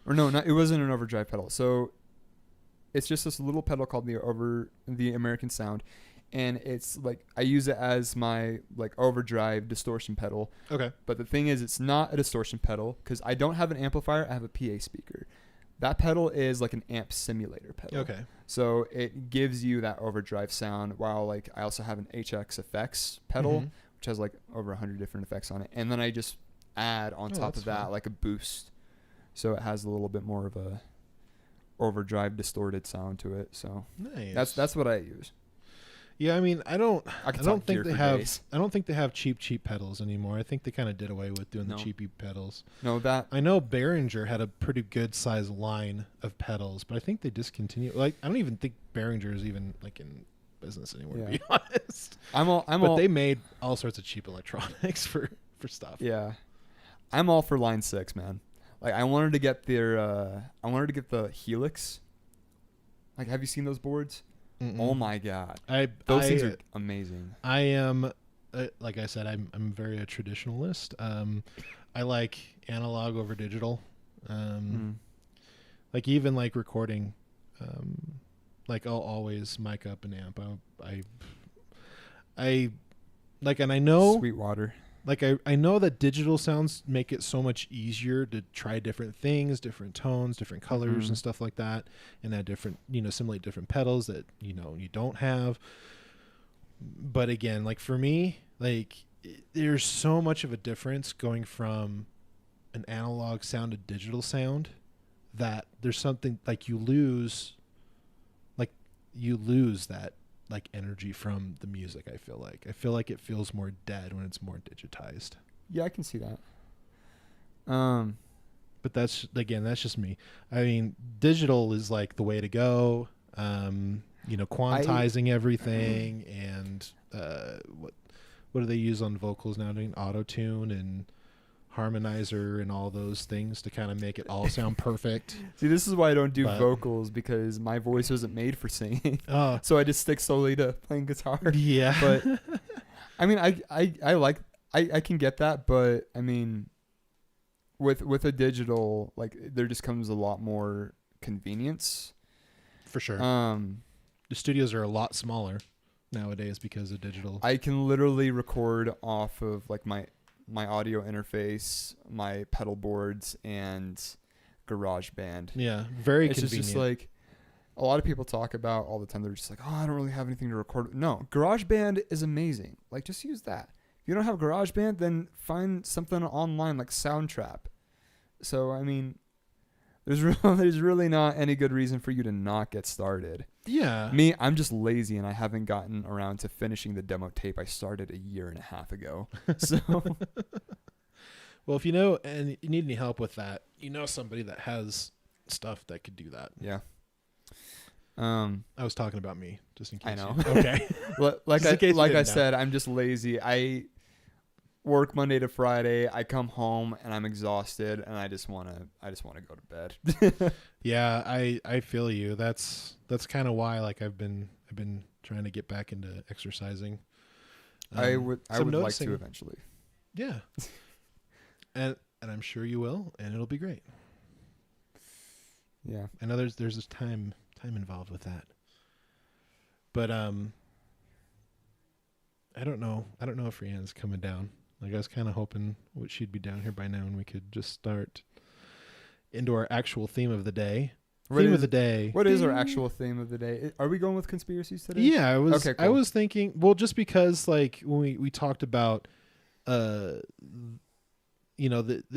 Speaker 2: Or no, it wasn't an overdrive pedal. So it's just this little pedal called the American Sound. And it's like I use it as my like overdrive distortion pedal.
Speaker 1: Okay.
Speaker 2: But the thing is, it's not a distortion pedal because I don't have an amplifier. I have a PA speaker. That pedal is like an amp simulator pedal.
Speaker 1: Okay.
Speaker 2: So it gives you that overdrive sound, while like I also have an HX effects pedal, which has like over 100 different effects on it. And then I just add on top of that fun. Like a boost. So it has a little bit more of a overdrive distorted sound to it. So
Speaker 1: nice.
Speaker 2: That's what I use.
Speaker 1: Yeah, I mean, I don't think
Speaker 2: gear
Speaker 1: they
Speaker 2: for
Speaker 1: have.
Speaker 2: days.
Speaker 1: I don't think they have cheap pedals anymore. I think they kind of did away with doing
Speaker 2: No.
Speaker 1: the cheapy pedals.
Speaker 2: No, that
Speaker 1: I know Behringer had a pretty good size line of pedals, but I think they discontinued. Like, I don't even think Behringer is even like in business anymore. To be honest, but they made all sorts of cheap electronics for stuff.
Speaker 2: Yeah, I'm all for Line 6, man. Like, I wanted to get the Helix. Like, have you seen those boards?
Speaker 1: Mm-mm.
Speaker 2: Oh my god,
Speaker 1: those
Speaker 2: things are amazing.
Speaker 1: I am, like I said, I'm very a traditionalist. I like analog over digital. Like even like recording, like I'll always mic up an amp. I like, and I know
Speaker 2: Sweetwater.
Speaker 1: Like I know that digital sounds make it so much easier to try different things, different tones, different colors and stuff like that, and add different, simulate different pedals that, you don't have. But again, like for me, like there's so much of a difference going from an analog sound to digital sound that there's something like you lose that like energy from the music. I feel like it feels more dead when it's more digitized.
Speaker 2: Yeah, I can see that.
Speaker 1: But that's just me. I mean, digital is like the way to go. Quantizing everything and what do they use on vocals now? Doing auto-tune and harmonizer and all those things to kind of make it all sound perfect.
Speaker 2: See, this is why I don't do vocals, because my voice wasn't made for singing. So I just stick solely to playing guitar.
Speaker 1: Yeah.
Speaker 2: But I mean, I can get that, but I mean, with a digital, like there just comes a lot more convenience.
Speaker 1: For sure. The studios are a lot smaller nowadays because of digital.
Speaker 2: I can literally record off of like my audio interface, my pedal boards, and GarageBand.
Speaker 1: Yeah, very
Speaker 2: it's
Speaker 1: convenient.
Speaker 2: It's just like a lot of people talk about all the time. They're just like, oh, I don't really have anything to record. No, GarageBand is amazing. Like, just use that. If you don't have GarageBand, then find something online like Soundtrap. So, I mean, there's really not any good reason for you to not get started.
Speaker 1: Yeah.
Speaker 2: Me, I'm just lazy, and I haven't gotten around to finishing the demo tape I started a year and a half ago. So,
Speaker 1: well, if you know and you need any help with that, somebody that has stuff that could do that.
Speaker 2: Yeah.
Speaker 1: I was talking about me, just in case.
Speaker 2: I know.
Speaker 1: Okay.
Speaker 2: like I said, I'm just lazy. I work Monday to Friday. I come home and I'm exhausted, and I just want to go to bed.
Speaker 1: Yeah, I feel you. That's kind of why I've been trying to get back into exercising.
Speaker 2: I would like to eventually.
Speaker 1: Yeah. and I'm sure you will, and it'll be great.
Speaker 2: Yeah.
Speaker 1: I know there's this time involved with that. But I don't know if Rianne's coming down. Like, I was kind of hoping she'd be down here by now and we could just start into our actual theme of the day. What is
Speaker 2: our actual theme of the day? Are we going with conspiracies today?
Speaker 1: Yeah,
Speaker 2: Okay, cool.
Speaker 1: I was thinking, well, just because like when we talked about the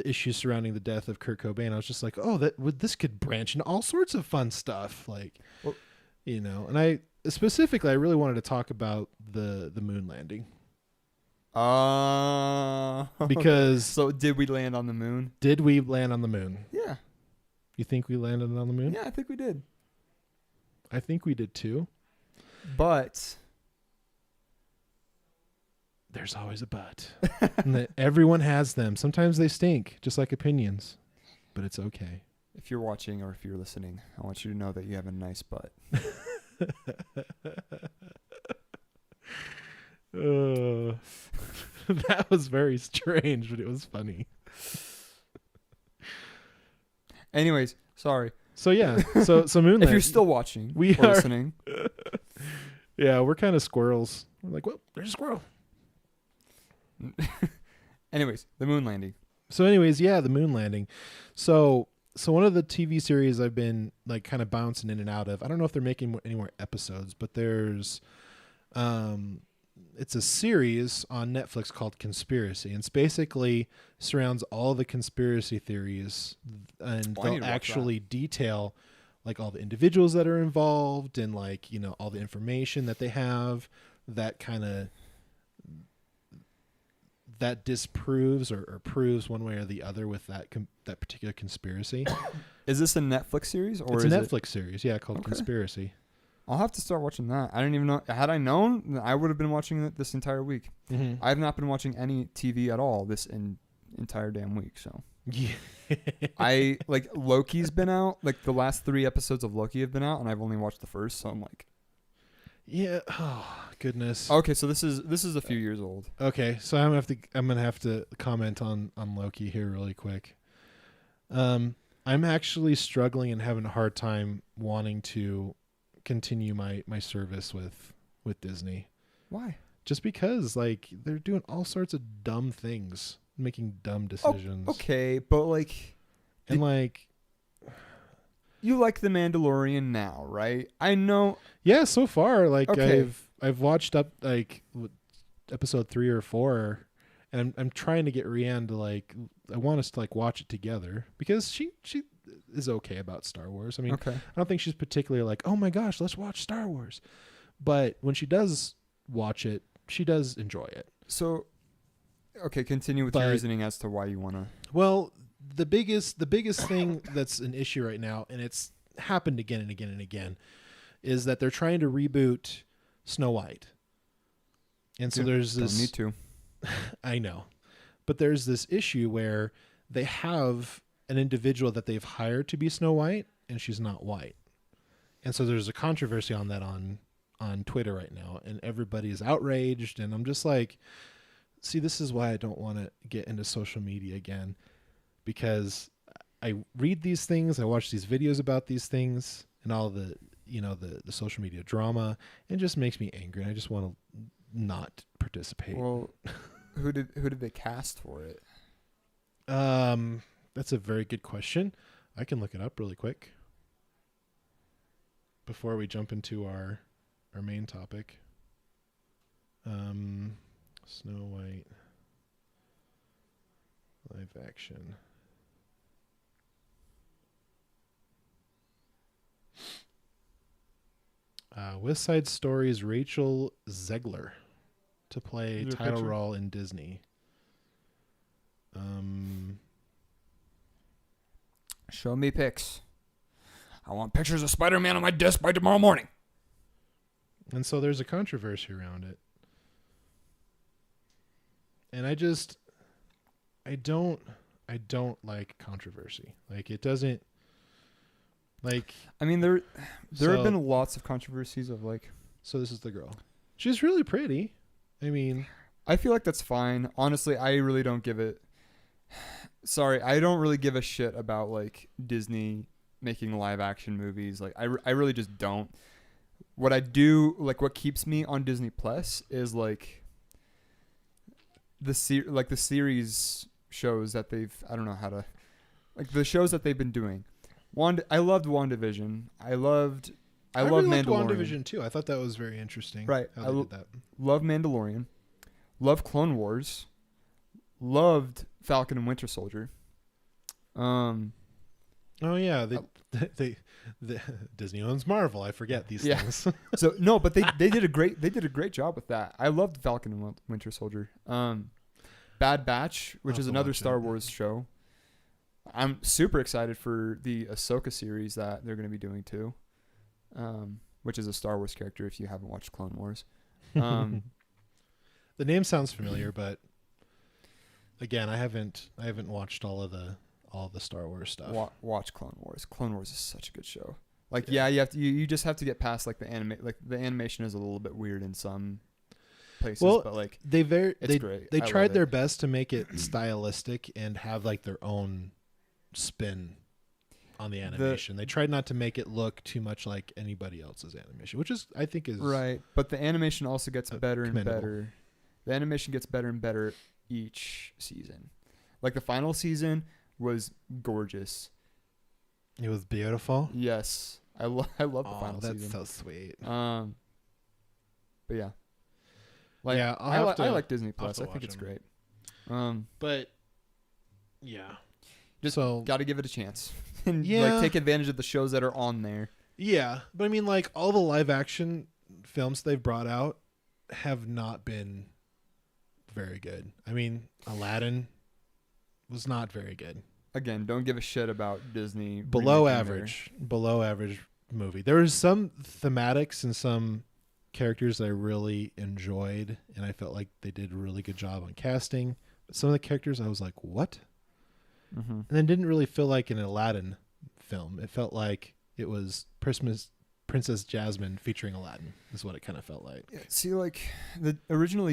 Speaker 1: issues surrounding the death of Kurt Cobain, I was just like, oh, this could branch into all sorts of fun stuff, and I specifically, I really wanted to talk about the moon landing. Because
Speaker 2: so did we land on the moon?
Speaker 1: Did we land on the moon?
Speaker 2: Yeah.
Speaker 1: You think we landed on the moon?
Speaker 2: Yeah, I think we did.
Speaker 1: I think we did too.
Speaker 2: But
Speaker 1: there's always a but. And everyone has them. Sometimes they stink, just like opinions. But it's okay.
Speaker 2: If you're watching or if you're listening, I want you to know that you have a nice butt.
Speaker 1: That was very strange, but it was funny.
Speaker 2: Anyways, sorry.
Speaker 1: So yeah, so moonlight.
Speaker 2: If you're still watching or listening.
Speaker 1: Yeah, we're kind of squirrels. We're like, well, there's a squirrel.
Speaker 2: Anyways, the moon landing.
Speaker 1: So anyways, yeah, the moon landing. So one of the TV series I've been like kind of bouncing in and out of, I don't know if they're making any more episodes, but there's it's a series on Netflix called Conspiracy, and it's basically surrounds all the conspiracy theories, and they'll actually detail like all the individuals that are involved and like, you know, all the information that they have that kind of that disproves or proves one way or the other with that that particular conspiracy.
Speaker 2: Is this a Netflix series or
Speaker 1: it's
Speaker 2: is
Speaker 1: a Netflix series, yeah, called
Speaker 2: Okay.
Speaker 1: Conspiracy.
Speaker 2: I'll have to start watching that. I didn't even know. Had I known, I would have been watching it this entire week.
Speaker 1: Mm-hmm.
Speaker 2: I have not been watching any TV at all this entire damn week. So
Speaker 1: Yeah.
Speaker 2: I like Loki's been out. Like the last 3 episodes of Loki have been out, and I've only watched the first. So I'm like,
Speaker 1: Yeah. Oh goodness.
Speaker 2: okay, so this is a few years old.
Speaker 1: Okay, so I'm gonna have to comment on Loki here really quick. I'm actually struggling and having a hard time wanting to continue my service with Disney.
Speaker 2: Why?
Speaker 1: Just because like they're doing all sorts of dumb things, making dumb decisions.
Speaker 2: Okay, but like
Speaker 1: And like
Speaker 2: you like The Mandalorian now, right? I know.
Speaker 1: yeah, so far like
Speaker 2: Okay.
Speaker 1: I've watched up like episode 3 or 4 and I'm trying to get Rianne to like I want us to like watch it together because she is okay about Star Wars. I mean,
Speaker 2: Okay.
Speaker 1: I don't think she's particularly like, "Oh my gosh, let's watch Star Wars." But when she does watch it, she does enjoy it.
Speaker 2: So, okay, continue with your
Speaker 1: But-
Speaker 2: reasoning as to why you want to.
Speaker 1: Well, the biggest thing that's an issue right now, and it's happened again and again and again, is that they're trying to reboot Snow White. And so there's
Speaker 2: Don't
Speaker 1: this
Speaker 2: need to.
Speaker 1: I know. But there's this issue where they have an individual that they've hired to be Snow White and she's not white. And so there's a controversy on that on Twitter right now and everybody is outraged and I'm just like, see, this is why I don't want to get into social media again because I read these things, I watch these videos about these things and all the, you know, the social media drama, and it just makes me angry and I just want to not participate.
Speaker 2: Well, who did they cast for it?
Speaker 1: That's a very good question. I can look it up really quick before we jump into our main topic. Snow White live action. West Side Story's Rachel Zegler to play
Speaker 2: Is there a
Speaker 1: title
Speaker 2: picture?
Speaker 1: role in Disney.
Speaker 2: Show me pics. I want pictures of Spider-Man on my desk by tomorrow morning.
Speaker 1: And so there's a controversy around it. And I don't like controversy. Like it doesn't like
Speaker 2: I mean, there
Speaker 1: So-
Speaker 2: have been lots of controversies of like.
Speaker 1: so this is the girl. She's really pretty. I mean,
Speaker 2: I feel like that's fine. Honestly, I really don't give it. Sorry, I don't really give a shit about like Disney making live action movies. Like I really just don't. What I do, like what keeps me on Disney Plus is like the series shows that I don't know how to, like the shows that they've been doing. I loved WandaVision. I loved
Speaker 1: really liked
Speaker 2: Mandalorian.
Speaker 1: WandaVision too. I thought that was very interesting.
Speaker 2: Right.
Speaker 1: How they did that.
Speaker 2: Love Mandalorian. Love Clone Wars. Loved Falcon and Winter Soldier.
Speaker 1: Oh yeah, they Disney owns Marvel. I forget these
Speaker 2: Yeah.
Speaker 1: things.
Speaker 2: So no, but they did a great job with that. I loved Falcon and Winter Soldier. Bad Batch, which
Speaker 1: I'll
Speaker 2: is
Speaker 1: have to
Speaker 2: another
Speaker 1: watch
Speaker 2: Star
Speaker 1: it.
Speaker 2: Wars show. I'm super excited for the Ahsoka series that they're going to be doing too, which is a Star Wars character. If you haven't watched Clone Wars,
Speaker 1: The name sounds familiar, but again, I haven't watched all the Star Wars stuff.
Speaker 2: watch Clone Wars. Clone Wars is such a good show. Like yeah, you just have to get past like the animation is a little bit weird in some places,
Speaker 1: Well,
Speaker 2: but like
Speaker 1: They
Speaker 2: it's great.
Speaker 1: They
Speaker 2: I
Speaker 1: tried
Speaker 2: love
Speaker 1: their
Speaker 2: it.
Speaker 1: best to make it stylistic and have like their own spin on the animation. They tried not to make it look too much like anybody else's animation, which is I think is
Speaker 2: Right, but the animation also gets better and
Speaker 1: commendable.
Speaker 2: better. The animation gets better and better each season. Like the final season was gorgeous.
Speaker 1: It was beautiful.
Speaker 2: Yes, I love the
Speaker 1: Oh,
Speaker 2: final
Speaker 1: that's
Speaker 2: season.
Speaker 1: so sweet.
Speaker 2: But yeah, like
Speaker 1: Yeah,
Speaker 2: I like Disney
Speaker 1: I'll have
Speaker 2: Plus.
Speaker 1: to
Speaker 2: I think
Speaker 1: watch
Speaker 2: it's
Speaker 1: them.
Speaker 2: great.
Speaker 1: But yeah,
Speaker 2: Just
Speaker 1: so
Speaker 2: got to give it a chance and
Speaker 1: Yeah.
Speaker 2: like take advantage of the shows that are on there.
Speaker 1: yeah, but I mean, like all the live action films they've brought out have not been very good. I mean, Aladdin was not very good.
Speaker 2: Again, don't give a shit about Disney.
Speaker 1: Below
Speaker 2: remaking
Speaker 1: average movie. There was some thematics and some characters that I really enjoyed, and I felt like they did a really good job on casting. But some of the characters I was like, what?
Speaker 2: their- Mhm.
Speaker 1: And then didn't really feel like an Aladdin film. It felt like it was Princess Jasmine featuring Aladdin is what it kind of felt like.
Speaker 2: Yeah, see, like the original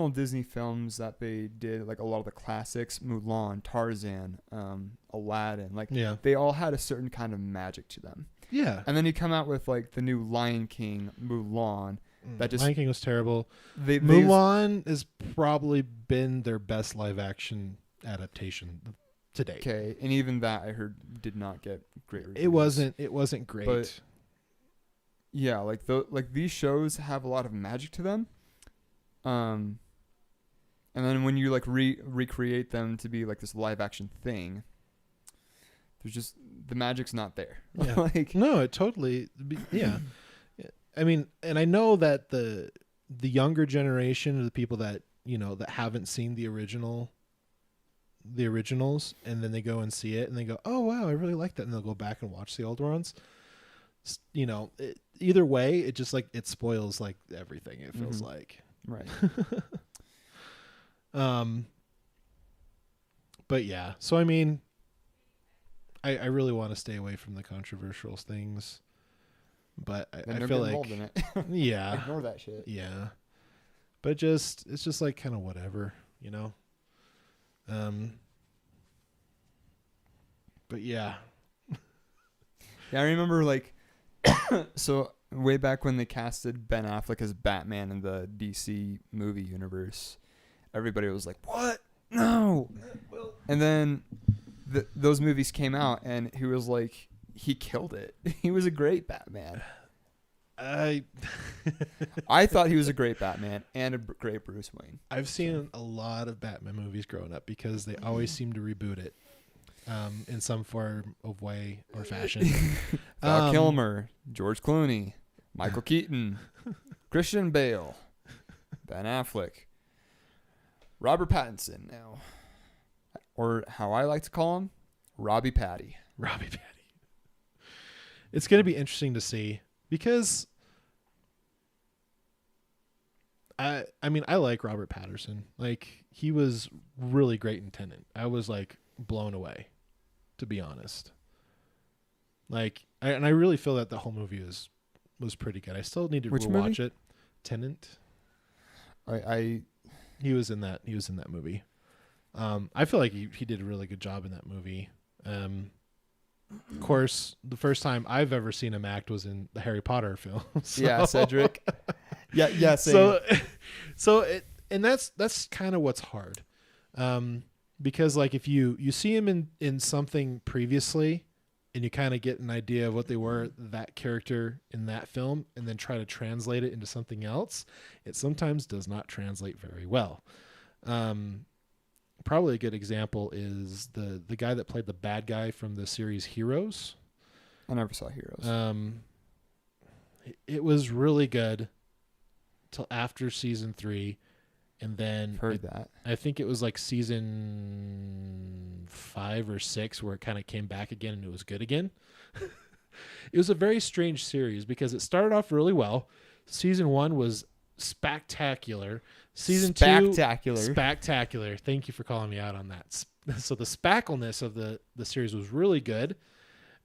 Speaker 2: Disney films that they did, like a lot of the classics, Mulan, Tarzan, Aladdin, like
Speaker 1: Yeah.
Speaker 2: they all had a certain kind of magic to them.
Speaker 1: Yeah.
Speaker 2: And then you come out with like the new Lion King, Mulan. That just
Speaker 1: Lion King was terrible.
Speaker 2: they
Speaker 1: Mulan has probably been their best live action adaptation to date.
Speaker 2: okay, and even that I heard did not get great reviews.
Speaker 1: It wasn't great.
Speaker 2: But yeah, like these shows have a lot of magic to them. And then when you like recreate them to be like this live action thing, there's just the magic's not there.
Speaker 1: Yeah.
Speaker 2: Like
Speaker 1: No, it totally. Yeah, I mean, and I know that the younger generation, the people that that haven't seen the originals, and then they go and see it, and they go, "Oh wow, I really like that," and they'll go back and watch the old ones. Either way, it just like it spoils like everything. It feels like.
Speaker 2: right.
Speaker 1: But yeah, so I mean, I really want to stay away from the controversial things, but I feel like
Speaker 2: involved in it.
Speaker 1: yeah,
Speaker 2: Ignore that shit.
Speaker 1: yeah, but it's just like kind of whatever, but yeah,
Speaker 2: Yeah, I remember like so way back when they casted Ben Affleck as Batman in the DC movie universe, everybody was like, "What? No!" And then those movies came out, and he was like, he killed it. He was a great Batman. I thought he was a great Batman and a great Bruce Wayne.
Speaker 1: I've seen a lot of Batman movies growing up because they always seem to reboot it in some form of way or fashion.
Speaker 2: Val Kilmer, George Clooney, Michael Keaton, Christian Bale, Ben Affleck, Robert Pattinson now. Or how I like to call him, Robbie Patty.
Speaker 1: Robbie Patty. It's going to be interesting to see because I mean, I like Robert Pattinson. Like, he was really great in Tenet. I was like blown away, to be honest. Like, I really feel that the whole movie was pretty good. I still need to rewatch it. Tenet. He was in that movie. I feel like he did a really good job in that movie. Of course, the first time I've ever seen him act was in the Harry Potter film.
Speaker 2: Yeah, Cedric. Yeah, same.
Speaker 1: And that's kind of what's hard. Because like if you see him in something previously and you kind of get an idea of what they were, that character in that film, and then try to translate it into something else, it sometimes does not translate very well. Probably a good example is the guy that played the bad guy from the series Heroes.
Speaker 2: I never saw Heroes.
Speaker 1: It was really good till after season 3, and then
Speaker 2: Heard that.
Speaker 1: I think it was like season 5 or 6 where it kind of came back again and it was good again. It was a very strange series because it started off really well. Season 1 was spectacular. Season 2, spectacular. Thank you for calling me out on that. So the spackleness of the series was really good.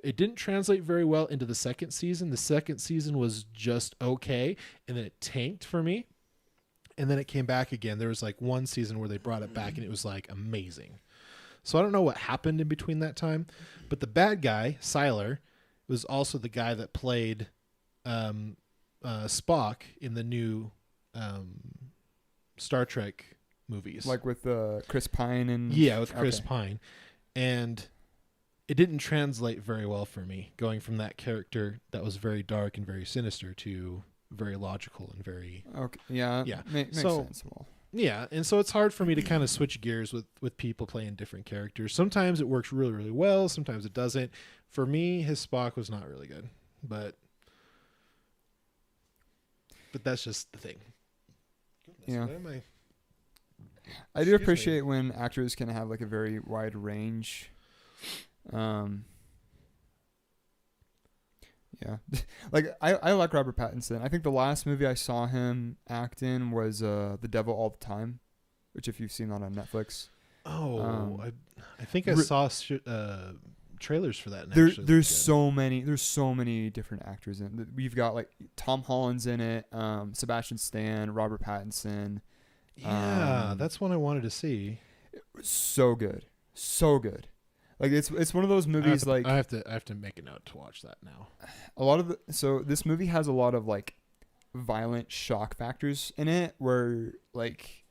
Speaker 1: It didn't translate very well into the second season. The second season was just okay, and then it tanked for me. And then it came back again. There was like one season where they brought it back, and it was like amazing. So I don't know what happened in between that time, but the bad guy, Sylar, was also the guy that played Spock in the new Star Trek movies.
Speaker 2: Like with Chris Pine and...
Speaker 1: Yeah, with Chris Pine. And it didn't translate very well for me, going from that character that was very dark and very sinister to very logical and very...
Speaker 2: Okay, yeah.
Speaker 1: Yeah.
Speaker 2: Makes
Speaker 1: So-
Speaker 2: sense. Well,
Speaker 1: Yeah, and so it's hard for me to kind of switch gears with people playing different characters. Sometimes it works really, really well. Sometimes it doesn't. For me, his Spock was not really good, but that's just the thing. Goodness,
Speaker 2: Yeah.
Speaker 1: what am
Speaker 2: I do
Speaker 1: Excuse
Speaker 2: appreciate when actors can have like a very wide range. Yeah. Like I like Robert Pattinson. I think the last movie I saw him act in was The Devil All the Time, which if you've seen that on Netflix.
Speaker 1: Oh, I think I saw trailers for that. And
Speaker 2: There's so many different actors in it. We've got like Tom Holland's in it, Sebastian Stan, Robert Pattinson.
Speaker 1: Yeah, that's one I wanted to see.
Speaker 2: So good. Like it's one of those movies
Speaker 1: I have to make a note to watch that now.
Speaker 2: So this movie has a lot of like violent shock factors in it where like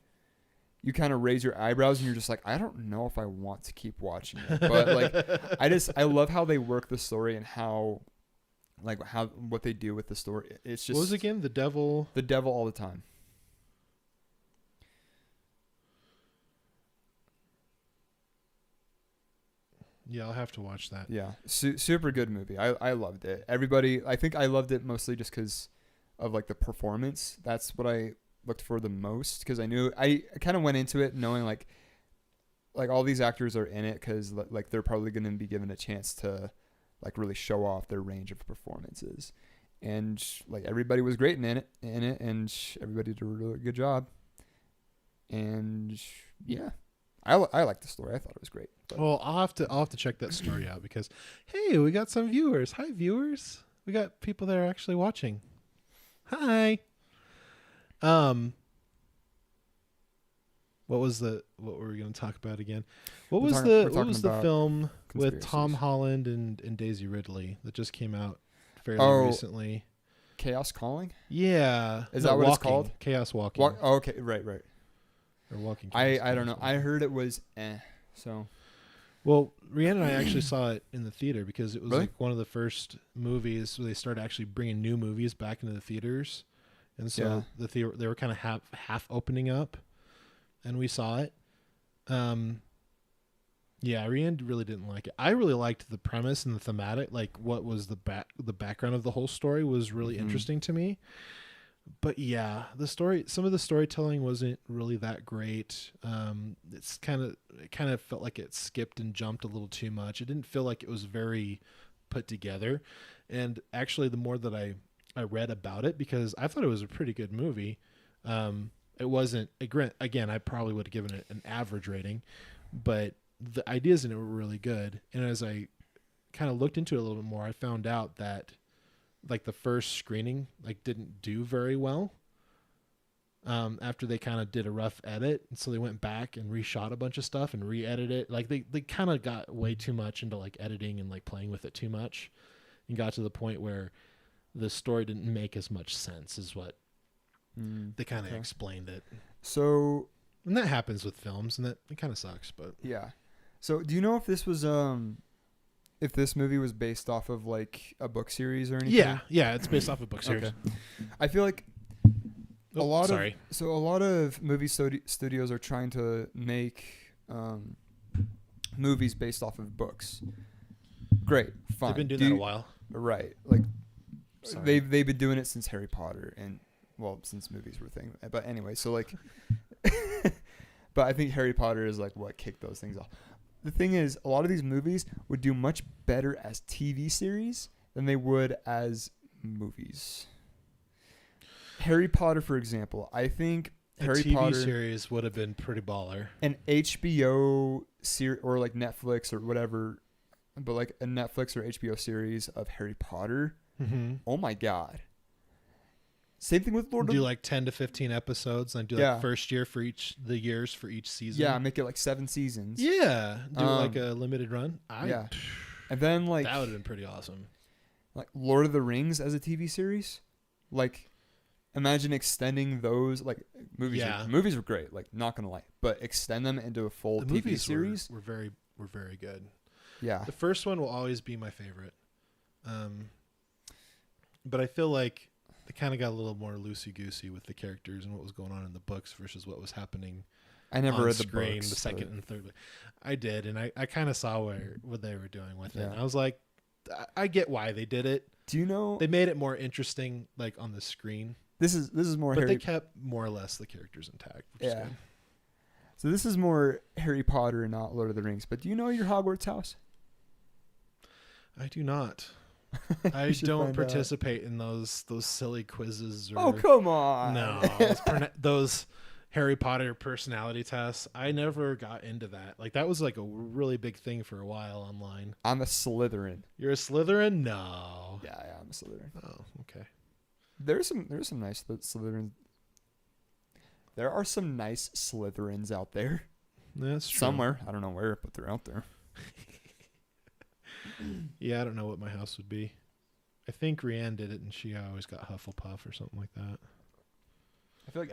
Speaker 2: you kind of raise your eyebrows and you're just like, I don't know if I want to keep watching it. But like I love how they work the story and how what they do with the story. It's just,
Speaker 1: what was it again? The Devil
Speaker 2: All the Time.
Speaker 1: Yeah, I'll have to watch that.
Speaker 2: Yeah, super good movie. I loved it. I think I loved it mostly just because of like the performance. That's what I looked for the most, because I kind of went into it knowing like all these actors are in it because like they're probably going to be given a chance to like really show off their range of performances, and like everybody was great in it, and everybody did a really good job. And yeah, I like the story. I thought it was great. But.
Speaker 1: Well, I'll have to check that story out because, hey, we got some viewers. Hi, viewers. We got people that are actually watching. Hi. What were we going to talk about again? What was the film with Tom Holland and Daisy Ridley that just came out fairly recently?
Speaker 2: Chaos Calling?
Speaker 1: Yeah.
Speaker 2: Is that what it's called?
Speaker 1: Chaos Walking.
Speaker 2: Okay, right.
Speaker 1: Or Walking.
Speaker 2: I don't know. I heard it was so.
Speaker 1: Well, Rhiannon and I actually saw it in the theater because it was
Speaker 2: really?
Speaker 1: like one of the first movies where they started actually bringing new movies back into the theaters. And so they were kind of half opening up, and we saw it. Yeah, Rhiannon really didn't like it. I really liked the premise and the thematic, like what was the background of the whole story was really interesting to me. But yeah, some of the storytelling wasn't really that great. It kind of felt like it skipped and jumped a little too much. It didn't feel like it was very put together. And actually, the more that I read about it, because I thought it was a pretty good movie. It wasn't, again, I probably would have given it an average rating, but the ideas in it were really good. And as I kind of looked into it a little bit more, I found out that like the first screening like didn't do very well after they kind of did a rough edit. And so they went back and reshot a bunch of stuff and re-edited it. Like they kind of got way too much into like editing and like playing with it too much and got to the point where the story didn't make as much sense as what they kind of explained it.
Speaker 2: So,
Speaker 1: and that happens with films, and that it kind of sucks, but
Speaker 2: yeah. So do you know if this was if this movie was based off of like a book series or anything?
Speaker 1: Yeah, it's based off a book series.
Speaker 2: Okay. I feel like a lot of movie studios are trying to make movies based off of books. Great, fine.
Speaker 1: They've been doing that a while,
Speaker 2: right? Like they've been doing it since Harry Potter, and well, since movies were a thing. But anyway, so like, but I think Harry Potter is like what kicked those things off. The thing is, a lot of these movies would do much better as TV series than they would as movies. Harry Potter, for example, I think Harry Potter
Speaker 1: series would have been pretty baller.
Speaker 2: An HBO series or like Netflix or whatever, but like a Netflix or HBO series of Harry Potter.
Speaker 1: Mm-hmm.
Speaker 2: Oh my God. Same thing with Lord of the Rings.
Speaker 1: Do like 10 to 15 episodes and do like first year for the years for each season.
Speaker 2: Yeah, make it like 7 seasons.
Speaker 1: Yeah, do like a limited run.
Speaker 2: And then like
Speaker 1: that would have been pretty awesome.
Speaker 2: Like Lord of the Rings as a TV series, like imagine extending those like movies.
Speaker 1: Yeah,
Speaker 2: movies were great. Like not gonna lie, but extend them into a full TV series.
Speaker 1: Were very good.
Speaker 2: Yeah,
Speaker 1: the first one will always be my favorite. But I feel like kind of got a little more loosey-goosey with the characters and what was going on in the books versus what was happening
Speaker 2: I never
Speaker 1: on
Speaker 2: read
Speaker 1: screen,
Speaker 2: the books.
Speaker 1: the second and third. I did, and I kind of saw what they were doing with it.
Speaker 2: Yeah.
Speaker 1: And I was like, I get why they did it.
Speaker 2: Do you know
Speaker 1: They made it more interesting, like on the screen,
Speaker 2: this is more
Speaker 1: but
Speaker 2: Harry
Speaker 1: they kept more or less the characters intact. Which is
Speaker 2: Yeah.
Speaker 1: good.
Speaker 2: So this is more Harry Potter and not Lord of the Rings. But do you know your Hogwarts house?
Speaker 1: I do not.
Speaker 2: You
Speaker 1: I
Speaker 2: should
Speaker 1: don't
Speaker 2: find out.
Speaker 1: participate in those silly quizzes. Or,
Speaker 2: Oh, come on.
Speaker 1: no, those Harry Potter personality tests. I never got into that. Like that was like a really big thing for a while online.
Speaker 2: I'm a Slytherin.
Speaker 1: You're a Slytherin? No.
Speaker 2: Yeah, I'm a Slytherin.
Speaker 1: Oh, okay.
Speaker 2: There's some nice Slytherins. There are some nice Slytherins out there.
Speaker 1: That's true.
Speaker 2: Somewhere. I don't know where, but they're out there.
Speaker 1: Yeah, I don't know what my house would be. I think Rianne did it, and she always got Hufflepuff or something like that.
Speaker 2: I feel like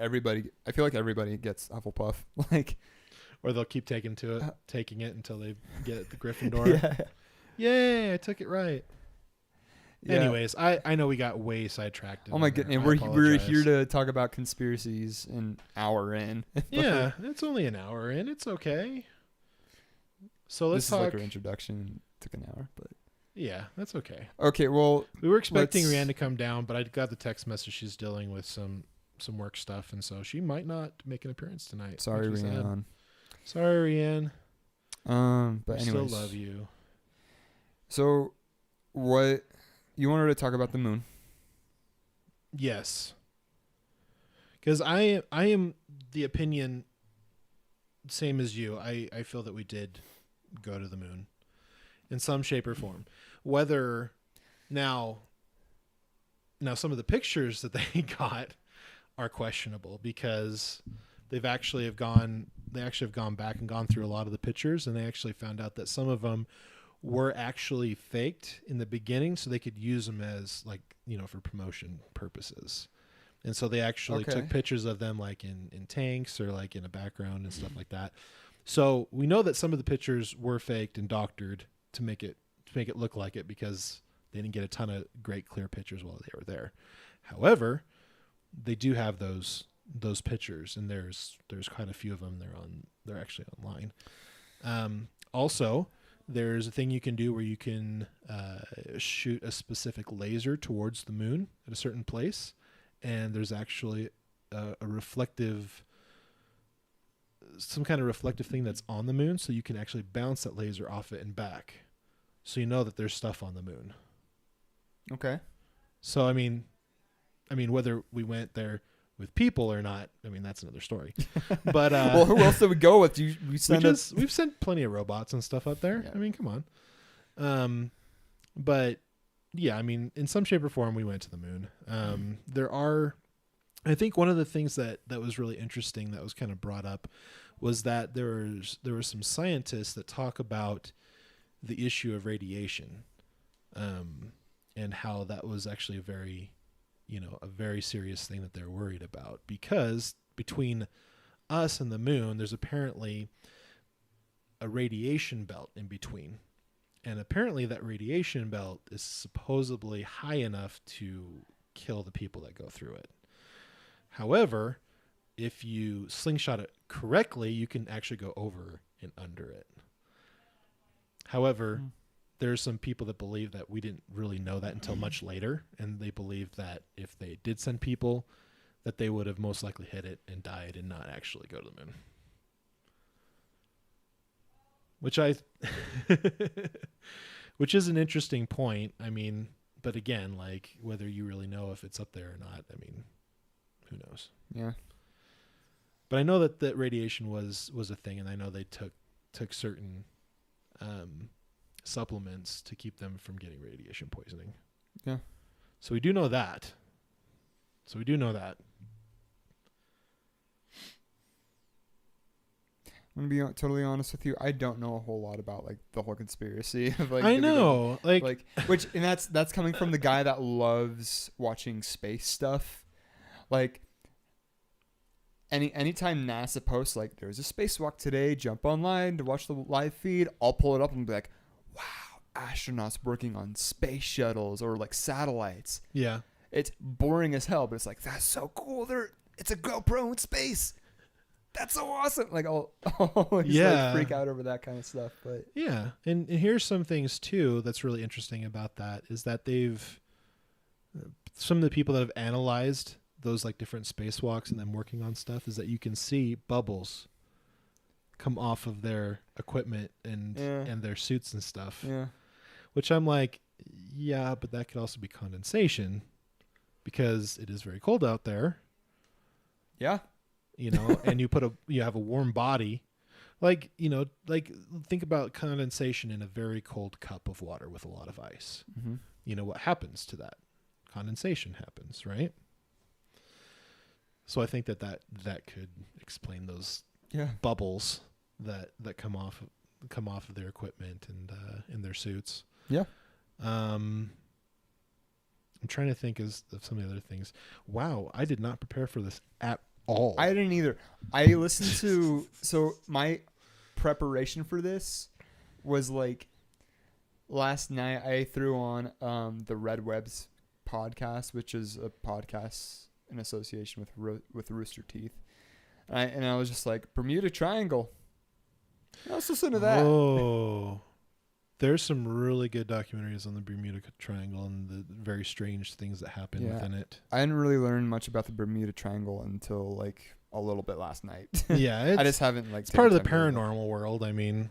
Speaker 2: everybody gets Hufflepuff. Like,
Speaker 1: Or they'll keep taking it until they get the Gryffindor.
Speaker 2: yeah.
Speaker 1: Yay, I took it right.
Speaker 2: Yeah.
Speaker 1: Anyways, I know we got way sidetracked.
Speaker 2: Oh my goodness, we're here to talk about conspiracies an hour in.
Speaker 1: Yeah, it's only an hour in. It's okay. So let's
Speaker 2: This
Speaker 1: talk.
Speaker 2: is like our introduction. It took an hour, but
Speaker 1: Yeah, that's okay.
Speaker 2: okay. Well,
Speaker 1: We were expecting
Speaker 2: Let's-
Speaker 1: Rianne to come down, but I got the text message she's dealing with some work stuff, and so she might not make an appearance tonight.
Speaker 2: sorry,
Speaker 1: like you said.
Speaker 2: Rihanna.
Speaker 1: Sorry, Rianne.
Speaker 2: But
Speaker 1: I
Speaker 2: anyways,
Speaker 1: still love you.
Speaker 2: So, what you wanted to talk about the moon?
Speaker 1: Yes. Because I am the opinion same as you. I feel that we did go to the moon in some shape or form. Whether now some of the pictures that they got are questionable because they actually have gone back and gone through a lot of the pictures, and they actually found out that some of them were actually faked in the beginning so they could use them as for promotion purposes. And so they actually took pictures of them like in tanks or like in a background and stuff like that. So we know that some of the pictures were faked and doctored to make it look like it because they didn't get a ton of great clear pictures while they were there. However, they do have those pictures, and there's quite a few of them. They're actually online. Also, there's a thing you can do where you can shoot a specific laser towards the moon at a certain place, and there's actually some kind of reflective thing that's on the moon, so you can actually bounce that laser off it and back, so you know that there's stuff on the moon.
Speaker 2: Okay.
Speaker 1: So I mean, whether we went there with people or not, that's another story. But
Speaker 2: Well, who else did we go with? We've
Speaker 1: sent plenty of robots and stuff out there.
Speaker 2: Yeah.
Speaker 1: Come on. But yeah, in some shape or form, we went to the moon. I think one of the things that was really interesting that was kind of brought up was that there were some scientists that talk about the issue of radiation, and how that was actually a very serious thing that they're worried about, because between us and the moon, there's apparently a radiation belt in between. And apparently that radiation belt is supposedly high enough to kill the people that go through it. However, if you slingshot it correctly, you can actually go over and under it. However, there's some people that believe that we didn't really know that until much later, and they believe that if they did send people, that they would have most likely hit it and died and not actually go to the moon. Which is an interesting point. But again, like whether you really know if it's up there or not, who knows?
Speaker 2: Yeah.
Speaker 1: But I know that radiation was a thing, and I know they took certain supplements to keep them from getting radiation poisoning.
Speaker 2: Yeah.
Speaker 1: So we do know that.
Speaker 2: I'm gonna be totally honest with you. I don't know a whole lot about like the whole conspiracy of like.
Speaker 1: I know,
Speaker 2: which and that's coming from the guy that loves watching space stuff. Like, anytime NASA posts like there's a spacewalk today, jump online to watch the live feed. I'll pull it up and be like, wow, astronauts working on space shuttles or like satellites.
Speaker 1: yeah.
Speaker 2: it's boring as hell, but it's like, that's so cool. It's a GoPro in space. That's so awesome. Like, I'll always like freak out over that kind of stuff. But
Speaker 1: yeah. And here's some things too that's really interesting about that is that some of the people that have analyzed those like different spacewalks and them working on stuff is that you can see bubbles come off of their equipment and their suits and stuff.
Speaker 2: Yeah.
Speaker 1: Which I'm like, yeah, but that could also be condensation because it is very cold out there.
Speaker 2: Yeah.
Speaker 1: You know, and you have a warm body. Like, you know, like think about condensation in a very cold cup of water with a lot of ice.
Speaker 2: Mm-hmm.
Speaker 1: You know what happens to that? Condensation happens, right? So I think that could explain those bubbles that come off of their equipment and in their suits.
Speaker 2: Yeah.
Speaker 1: I'm trying to think of some of the other things. Wow, I did not prepare for this at all.
Speaker 2: I didn't either. I listened to my preparation for this was like last night I threw on the Red Webs podcast, which is a podcast in association with Rooster Teeth. And I was just like, Bermuda Triangle. Let's listen to that.
Speaker 1: Oh. There's some really good documentaries on the Bermuda Triangle and the very strange things that happen within it.
Speaker 2: I didn't really learn much about the Bermuda Triangle until like a little bit last night.
Speaker 1: Yeah,
Speaker 2: I just haven't like.
Speaker 1: It's part of the paranormal world. I mean,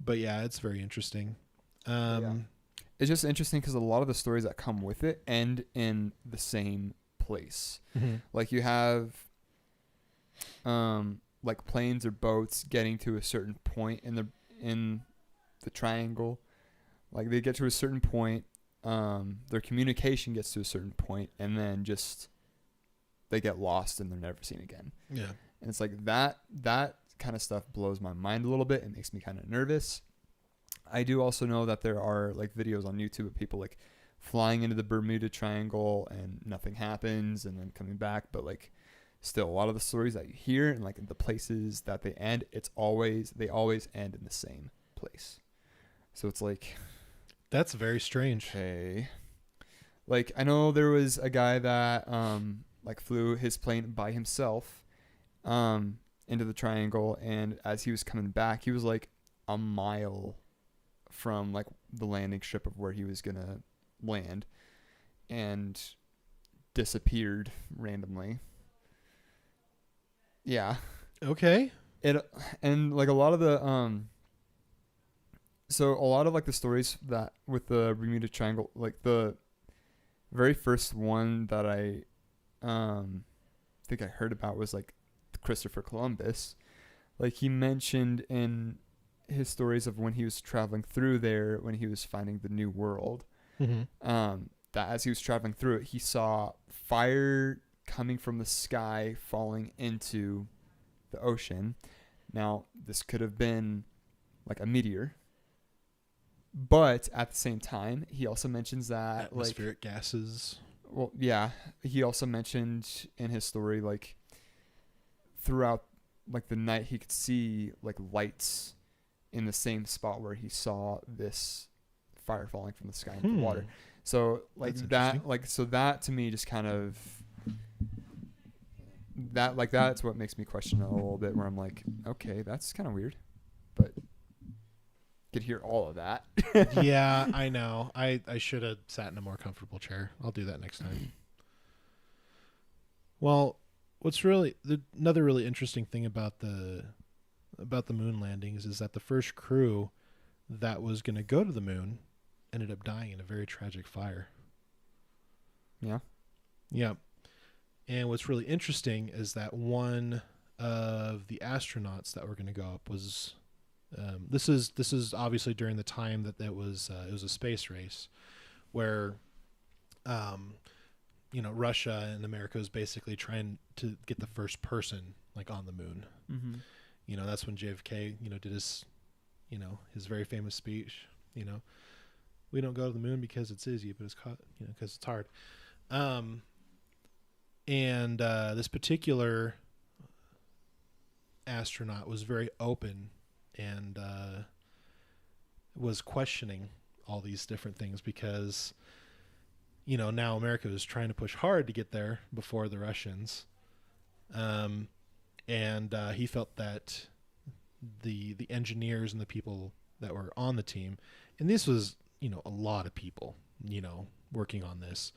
Speaker 1: but yeah, it's very interesting.
Speaker 2: It's just interesting because a lot of the stories that come with it end in the same place.
Speaker 1: Mm-hmm.
Speaker 2: Like you have, like planes or boats getting to a certain point in the triangle. Like they get to a certain point, their communication gets to a certain point, and then just they get lost and they're never seen again.
Speaker 1: Yeah.
Speaker 2: And it's like that kind of stuff blows my mind a little bit. It makes me kind of nervous. I do also know that there are like videos on YouTube of people like flying into the Bermuda Triangle and nothing happens and then coming back, but like still a lot of the stories that you hear and like the places that they end, they always end in the same place. So it's like,
Speaker 1: that's very strange.
Speaker 2: Okay. Like I know there was a guy that like flew his plane by himself into the triangle, and as he was coming back, he was like a mile from like the landing strip of where he was gonna land, and disappeared randomly. Yeah.
Speaker 1: Okay.
Speaker 2: And like a lot of the so a lot of like the stories that with the Bermuda Triangle, like the very first one that I think I heard about was like Christopher Columbus. Like he mentioned in his stories of when he was traveling through there, when he was finding the New World, that as he was traveling through it, he saw fire coming from the sky falling into the ocean. Now, this could have been like a meteor, but at the same time, he also mentions that
Speaker 1: atmospheric gases.
Speaker 2: Well, yeah, he also mentioned in his story like throughout like the night he could see like lights in the same spot where he saw this fire falling from the sky into the water. So like that, like, so that to me just kind of that, like, that's what makes me question it a little bit, where I'm like, okay, that's kind of weird, but could hear all of that.
Speaker 1: Yeah, I know. I should have sat in a more comfortable chair. I'll do that next time. Well, another really interesting thing about the moon landings is that the first crew that was going to go to the moon ended up dying in a very tragic fire.
Speaker 2: Yeah.
Speaker 1: Yeah. And what's really interesting is that one of the astronauts that were going to go up was this is obviously during the time that it was a space race where Russia and America was basically trying to get the first person like on the moon. Mm-hmm. That's when JFK did his very famous speech. We don't go to the moon because it's easy, but it's because it's hard. And this particular astronaut was very open and was questioning all these different things because now America was trying to push hard to get there before the Russians. And he felt that the engineers and the people that were on the team, and this was, a lot of people, working on this,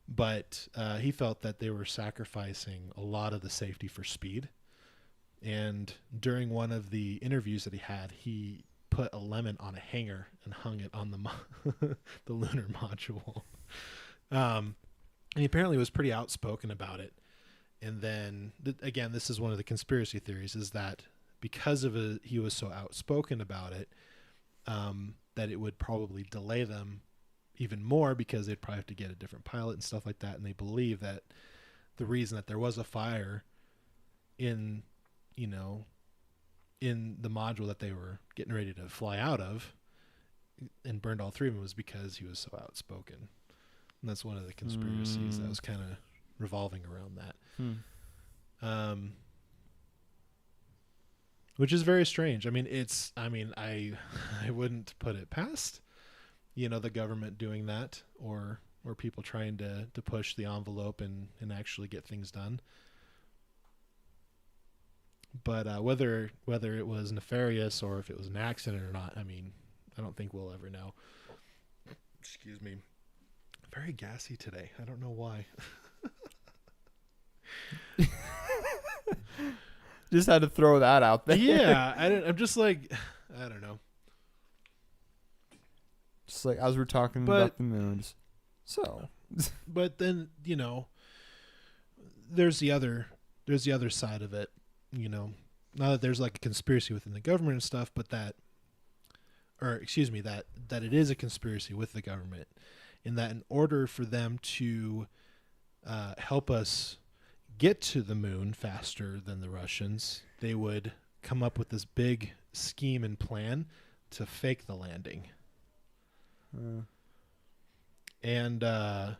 Speaker 1: but he felt that they were sacrificing a lot of the safety for speed. And during one of the interviews that he had, he put a lemon on a hanger and hung it on the lunar module. And he apparently was pretty outspoken about it. And then again, this is one of the conspiracy theories, is that because he was so outspoken about it, that it would probably delay them even more, because they'd probably have to get a different pilot and stuff like that. And they believe that the reason that there was a fire in the module that they were getting ready to fly out of and burned all three of them was because he was so outspoken. And that's one of the conspiracies that was kind of revolving around that. Which is very strange. I mean, I wouldn't put it past, the government doing that, or people trying to push the envelope and actually get things done. But whether it was nefarious or if it was an accident or not, I don't think we'll ever know. Excuse me. Very gassy today. I don't know why.
Speaker 2: Just had to throw that out there.
Speaker 1: Yeah, I'm just like, I don't know.
Speaker 2: Just like as we're talking about the moons. So,
Speaker 1: but then there's the other side of it. Not that there's like a conspiracy within the government and stuff, but that it is a conspiracy with the government, in that in order for them to help us get to the moon faster than the Russians, they would come up with this big scheme and plan to fake the landing. And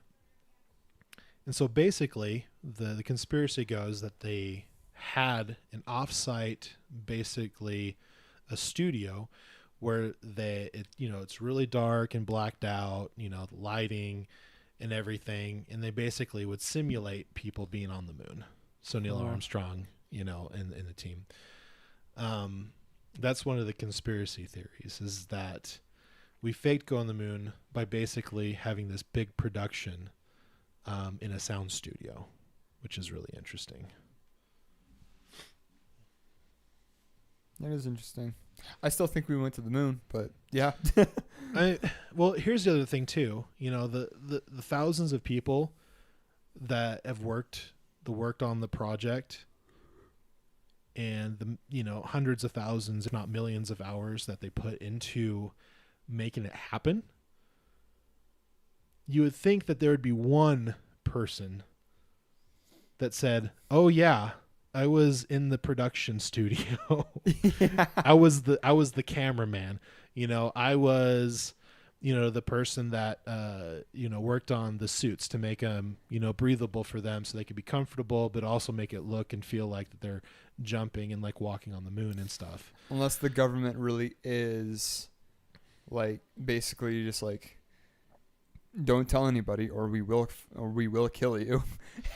Speaker 1: so basically the conspiracy goes that they had an offsite, basically a studio where it's really dark and blacked out, the lighting and everything, and they basically would simulate people being on the moon. So Neil Armstrong, and the team. That's one of the conspiracy theories, is that we faked going on the moon by basically having this big production in a sound studio, which is really interesting.
Speaker 2: That is interesting. I still think we went to the moon, but yeah.
Speaker 1: Well, here's the other thing too. The thousands of people that have worked on the project, and the hundreds of thousands, if not millions of hours that they put into making it happen. You would think that there would be one person that said, "Oh yeah, I was in the production studio.
Speaker 2: Yeah.
Speaker 1: I was the cameraman. I was, the person that, worked on the suits to make them, breathable for them so they could be comfortable, but also make it look and feel like that they're jumping and like walking on the moon and stuff."
Speaker 2: Unless the government really is like, basically just like, don't tell anybody or we will kill you.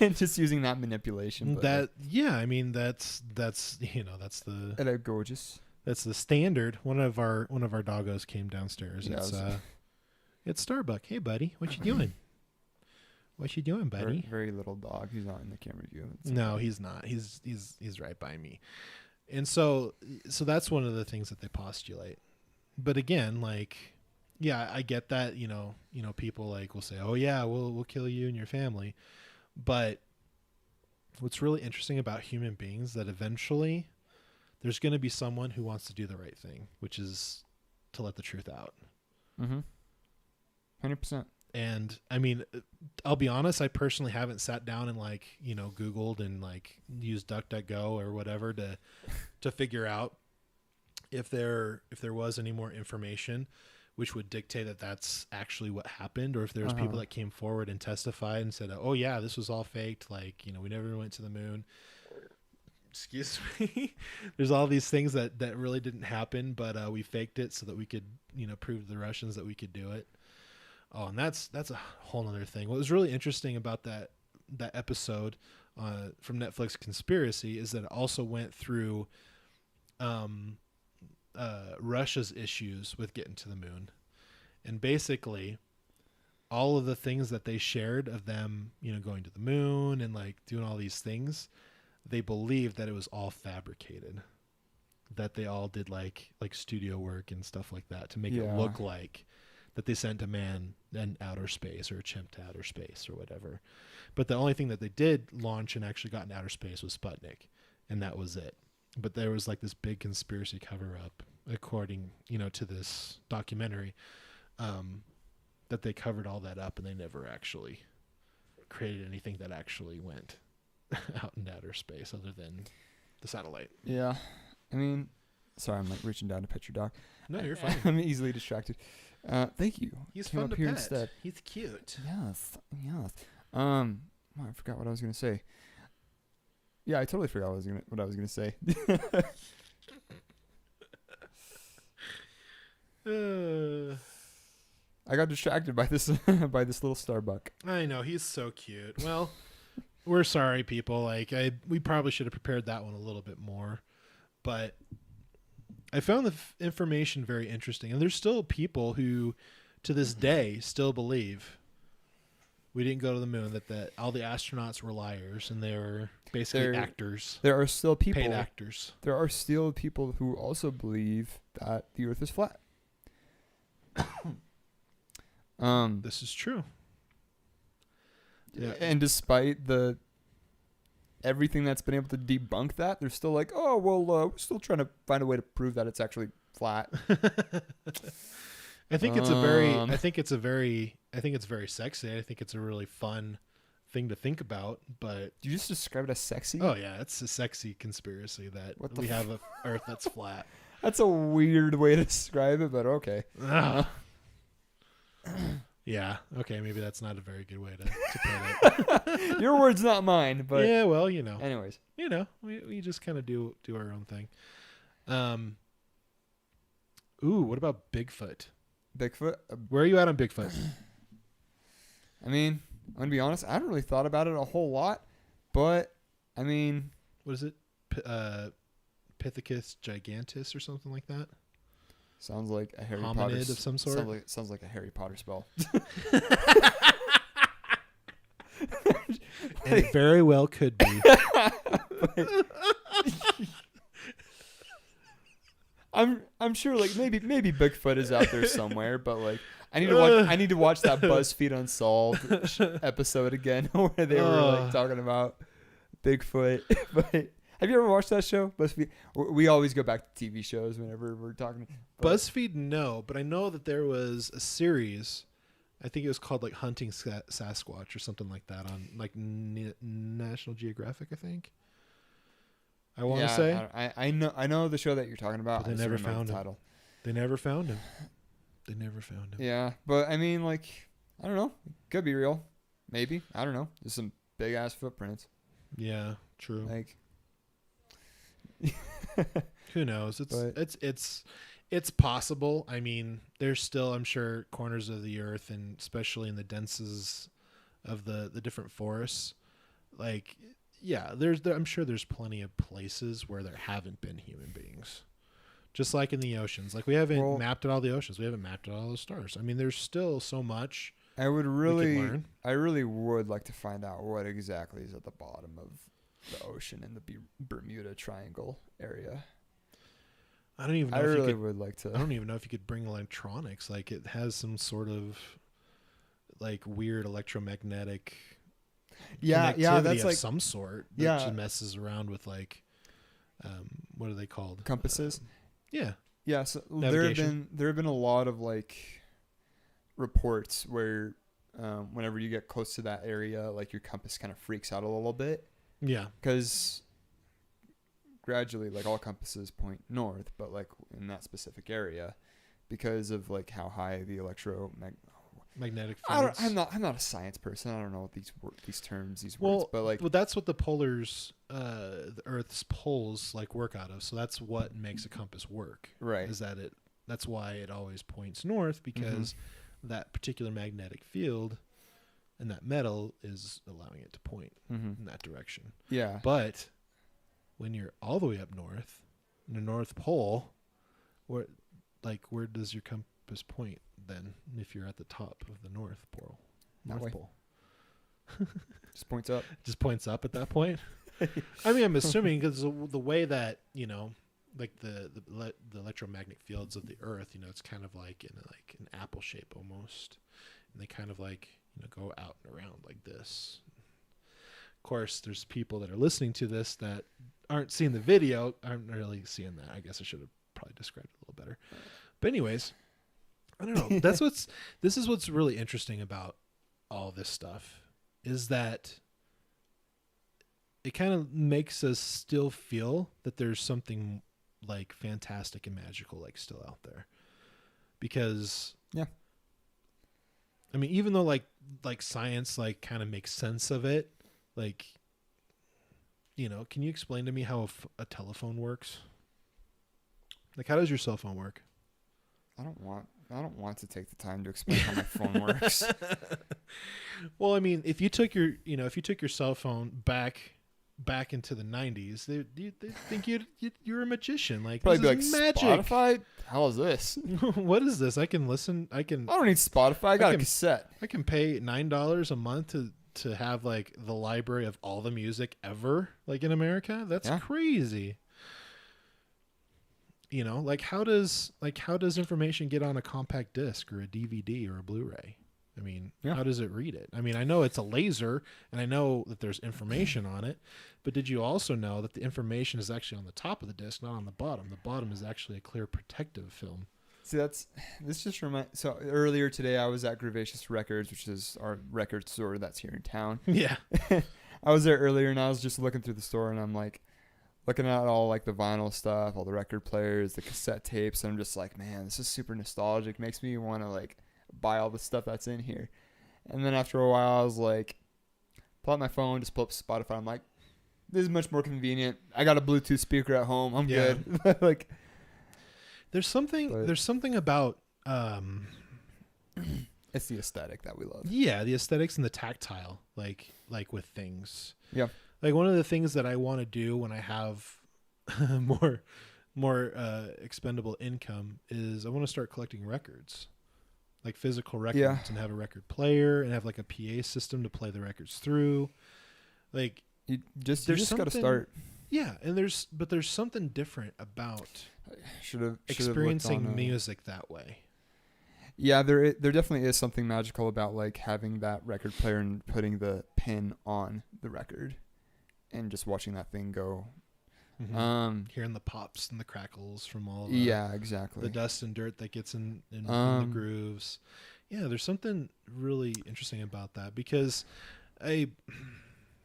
Speaker 2: And just using that manipulation. But
Speaker 1: that's the
Speaker 2: and a gorgeous.
Speaker 1: That's the standard. One of our doggos came downstairs.
Speaker 2: Yeah,
Speaker 1: It's Starbuck. Hey buddy, what you doing? What you doing, buddy?
Speaker 2: Very little dog. He's not in the camera view.
Speaker 1: No, he's not. He's right by me. And so that's one of the things that they postulate. But again, like, yeah, I get that, people like will say, "Oh yeah, we'll kill you and your family." But what's really interesting about human beings, that eventually there's going to be someone who wants to do the right thing, which is to let the truth out.
Speaker 2: 100%.
Speaker 1: And I'll be honest, I personally haven't sat down and Googled and used DuckDuckGo or whatever to figure out if there was any more information which would dictate that that's actually what happened, or if there's people that came forward and testified and said, "Oh yeah, this was all faked. We never went to the moon." Excuse me. There's all these things that really didn't happen, but we faked it so that we could, prove to the Russians that we could do it. Oh, and that's a whole nother thing. What was really interesting about that episode from Netflix Conspiracy is that it also went through Russia's issues with getting to the moon, and basically all of the things that they shared of them, going to the moon and like doing all these things, they believed that it was all fabricated, that they all did like studio work and stuff like that to make it look like that they sent a man in outer space or a chimp to outer space or whatever. But the only thing that they did launch and actually got in outer space was Sputnik, and that was it. But there was like this big conspiracy cover up, according, to this documentary, that they covered all that up and they never actually created anything that actually went out in outer space other than the satellite.
Speaker 2: Yeah. I mean, sorry, I'm like reaching down to pet your dog.
Speaker 1: No, you're fine.
Speaker 2: I'm easily distracted. Thank you.
Speaker 1: He's
Speaker 2: Came
Speaker 1: fun
Speaker 2: up
Speaker 1: to
Speaker 2: here
Speaker 1: pet.
Speaker 2: instead.
Speaker 1: He's cute.
Speaker 2: Yes. I forgot what I was gonna say. Yeah, I totally forgot what I was gonna say. I got distracted by this by this little Starbuck.
Speaker 1: I know, he's so cute. Well, we're sorry, people. Like we probably should have prepared that one a little bit more, but I found the information very interesting, and there's still people who, to this day, still believe we didn't go to the moon. That all the astronauts were liars, and they were basically actors.
Speaker 2: There are still people.
Speaker 1: Paid actors.
Speaker 2: There are still people who also believe that the Earth is flat.
Speaker 1: This is true.
Speaker 2: Yeah. And despite everything that's been able to debunk that, they're still like, oh well, we're still trying to find a way to prove that it's actually flat.
Speaker 1: I think it's very sexy. I think it's a really fun thing to think about. But
Speaker 2: you just described it as sexy?
Speaker 1: Oh yeah, it's a sexy conspiracy that we have an Earth that's flat.
Speaker 2: That's a weird way to describe it, but okay.
Speaker 1: Yeah. Okay. Maybe that's not a very good way to put it.
Speaker 2: Your words, not mine. But
Speaker 1: yeah. Well,
Speaker 2: Anyways,
Speaker 1: we just kind of do our own thing. Ooh, what about Bigfoot?
Speaker 2: Bigfoot?
Speaker 1: Where are you at on Bigfoot?
Speaker 2: I mean, I'm gonna be honest. I haven't really thought about it a whole lot, but I mean,
Speaker 1: what is it? Pithecus gigantus or something like that.
Speaker 2: Sounds like a Harry
Speaker 1: Hominid
Speaker 2: Potter
Speaker 1: of some sort.
Speaker 2: Sounds like a Harry Potter spell.
Speaker 1: And it very well could be.
Speaker 2: I'm sure like maybe Bigfoot is out there somewhere, but like I need to watch that BuzzFeed Unsolved episode again where they were like talking about Bigfoot. But have you ever watched that show, BuzzFeed? We always go back to TV shows whenever we're talking.
Speaker 1: BuzzFeed, no, but I know that there was a series. I think it was called like Hunting Sasquatch or something like that on like National Geographic. I think. I want to say.
Speaker 2: I know the show that you're talking about.
Speaker 1: But they never found him. They never found him.
Speaker 2: Yeah, but I mean, like, I don't know. It could be real. Maybe. I don't know. There's some big ass footprints.
Speaker 1: Yeah, true.
Speaker 2: Like.
Speaker 1: Who knows? It's possible. I mean, there's still, I'm sure, corners of the earth, and especially in the denses of the different forests. Like, yeah, I'm sure there's plenty of places where there haven't been human beings. Just like in the oceans. Like, we haven't mapped out all the oceans. We haven't mapped out all the stars. I mean, there's still so much
Speaker 2: I really would like to find out what exactly is at the bottom of the ocean in the Bermuda Triangle area.
Speaker 1: I don't even know.
Speaker 2: I really would like to.
Speaker 1: I don't even know if you could bring electronics. Like, it has some sort of like weird electromagnetic connectivity
Speaker 2: that's
Speaker 1: of
Speaker 2: like
Speaker 1: some sort. That just messes around with like, what are they called?
Speaker 2: Compasses.
Speaker 1: Yeah.
Speaker 2: Yeah. So
Speaker 1: navigation.
Speaker 2: there have been a lot of like reports where whenever you get close to that area, like your compass kind of freaks out a little bit.
Speaker 1: Yeah.
Speaker 2: Because gradually, like, all compasses point north, but like in that specific area, because of like how high the
Speaker 1: magnetic
Speaker 2: fields. I'm not a science person. I don't know what these words, but like,
Speaker 1: well, that's what the polars, the Earth's poles, like, work out of. So that's what makes a compass work.
Speaker 2: Right.
Speaker 1: Is that that's why it always points north, because that particular magnetic field and that metal is allowing it to point in that direction.
Speaker 2: Yeah.
Speaker 1: But when you're all the way up north, in the North Pole, where does your compass point then if you're at the top of the North Pole? North Pole.
Speaker 2: Just points up.
Speaker 1: Just points up at that point? I mean, I'm assuming because the way that, like the electromagnetic fields of the Earth, it's kind of like in an apple shape almost. And they kind of go out and around like this. Of course, there's people that are listening to this that aren't seeing the video, aren't really seeing that. I guess I should have probably described it a little better. But anyways, I don't know. This is what's really interesting about all this stuff is that it kind of makes us still feel that there's something like fantastic and magical still out there. Because I mean, even though like science kind of makes sense of it, can you explain to me how a telephone works? How does your cell phone work?
Speaker 2: I don't want to take the time to explain how my phone works.
Speaker 1: Well, I mean, if you took your cell phone back into the 90s, they think you're a magician.
Speaker 2: Probably
Speaker 1: this
Speaker 2: be
Speaker 1: is
Speaker 2: like,
Speaker 1: magic.
Speaker 2: Spotify? How is this?
Speaker 1: What is this? I can listen. I don't
Speaker 2: need Spotify. I got a cassette.
Speaker 1: I can pay $9 a month to have the library of all the music ever in America. That's crazy. How does information get on a compact disc or a DVD or a Blu-ray? I mean, how does it read it? I mean, I know it's a laser and I know that there's information on it, but did you also know that the information is actually on the top of the disc, not on the bottom? The bottom is actually a clear protective film.
Speaker 2: See, so earlier today I was at Gravacious Records, which is our record store that's here in town.
Speaker 1: Yeah.
Speaker 2: I was there earlier and I was just looking through the store and I'm looking at all the vinyl stuff, all the record players, the cassette tapes, and I'm just like, man, this is super nostalgic. Makes me want to buy all the stuff that's in here. And then after a while, I was pull out my phone, just pull up Spotify. I'm like, this is much more convenient. I got a Bluetooth speaker at home. I'm good.
Speaker 1: There's something about
Speaker 2: it's the aesthetic that we love.
Speaker 1: Yeah, the aesthetics and the tactile, with things.
Speaker 2: Yeah.
Speaker 1: One of the things that I want to do when I have more expendable income is I want to start collecting records, physical records, and have a record player and have a PA system to play the records through.
Speaker 2: You just got to start.
Speaker 1: Yeah, and there's something different about
Speaker 2: should've
Speaker 1: experiencing music that way.
Speaker 2: Yeah, there definitely is something magical about having that record player and putting the pin on the record. And just watching that thing go.
Speaker 1: Mm-hmm. Hearing the pops and the crackles from all
Speaker 2: exactly.
Speaker 1: the dust and dirt that gets in the grooves. Yeah, there's something really interesting about that because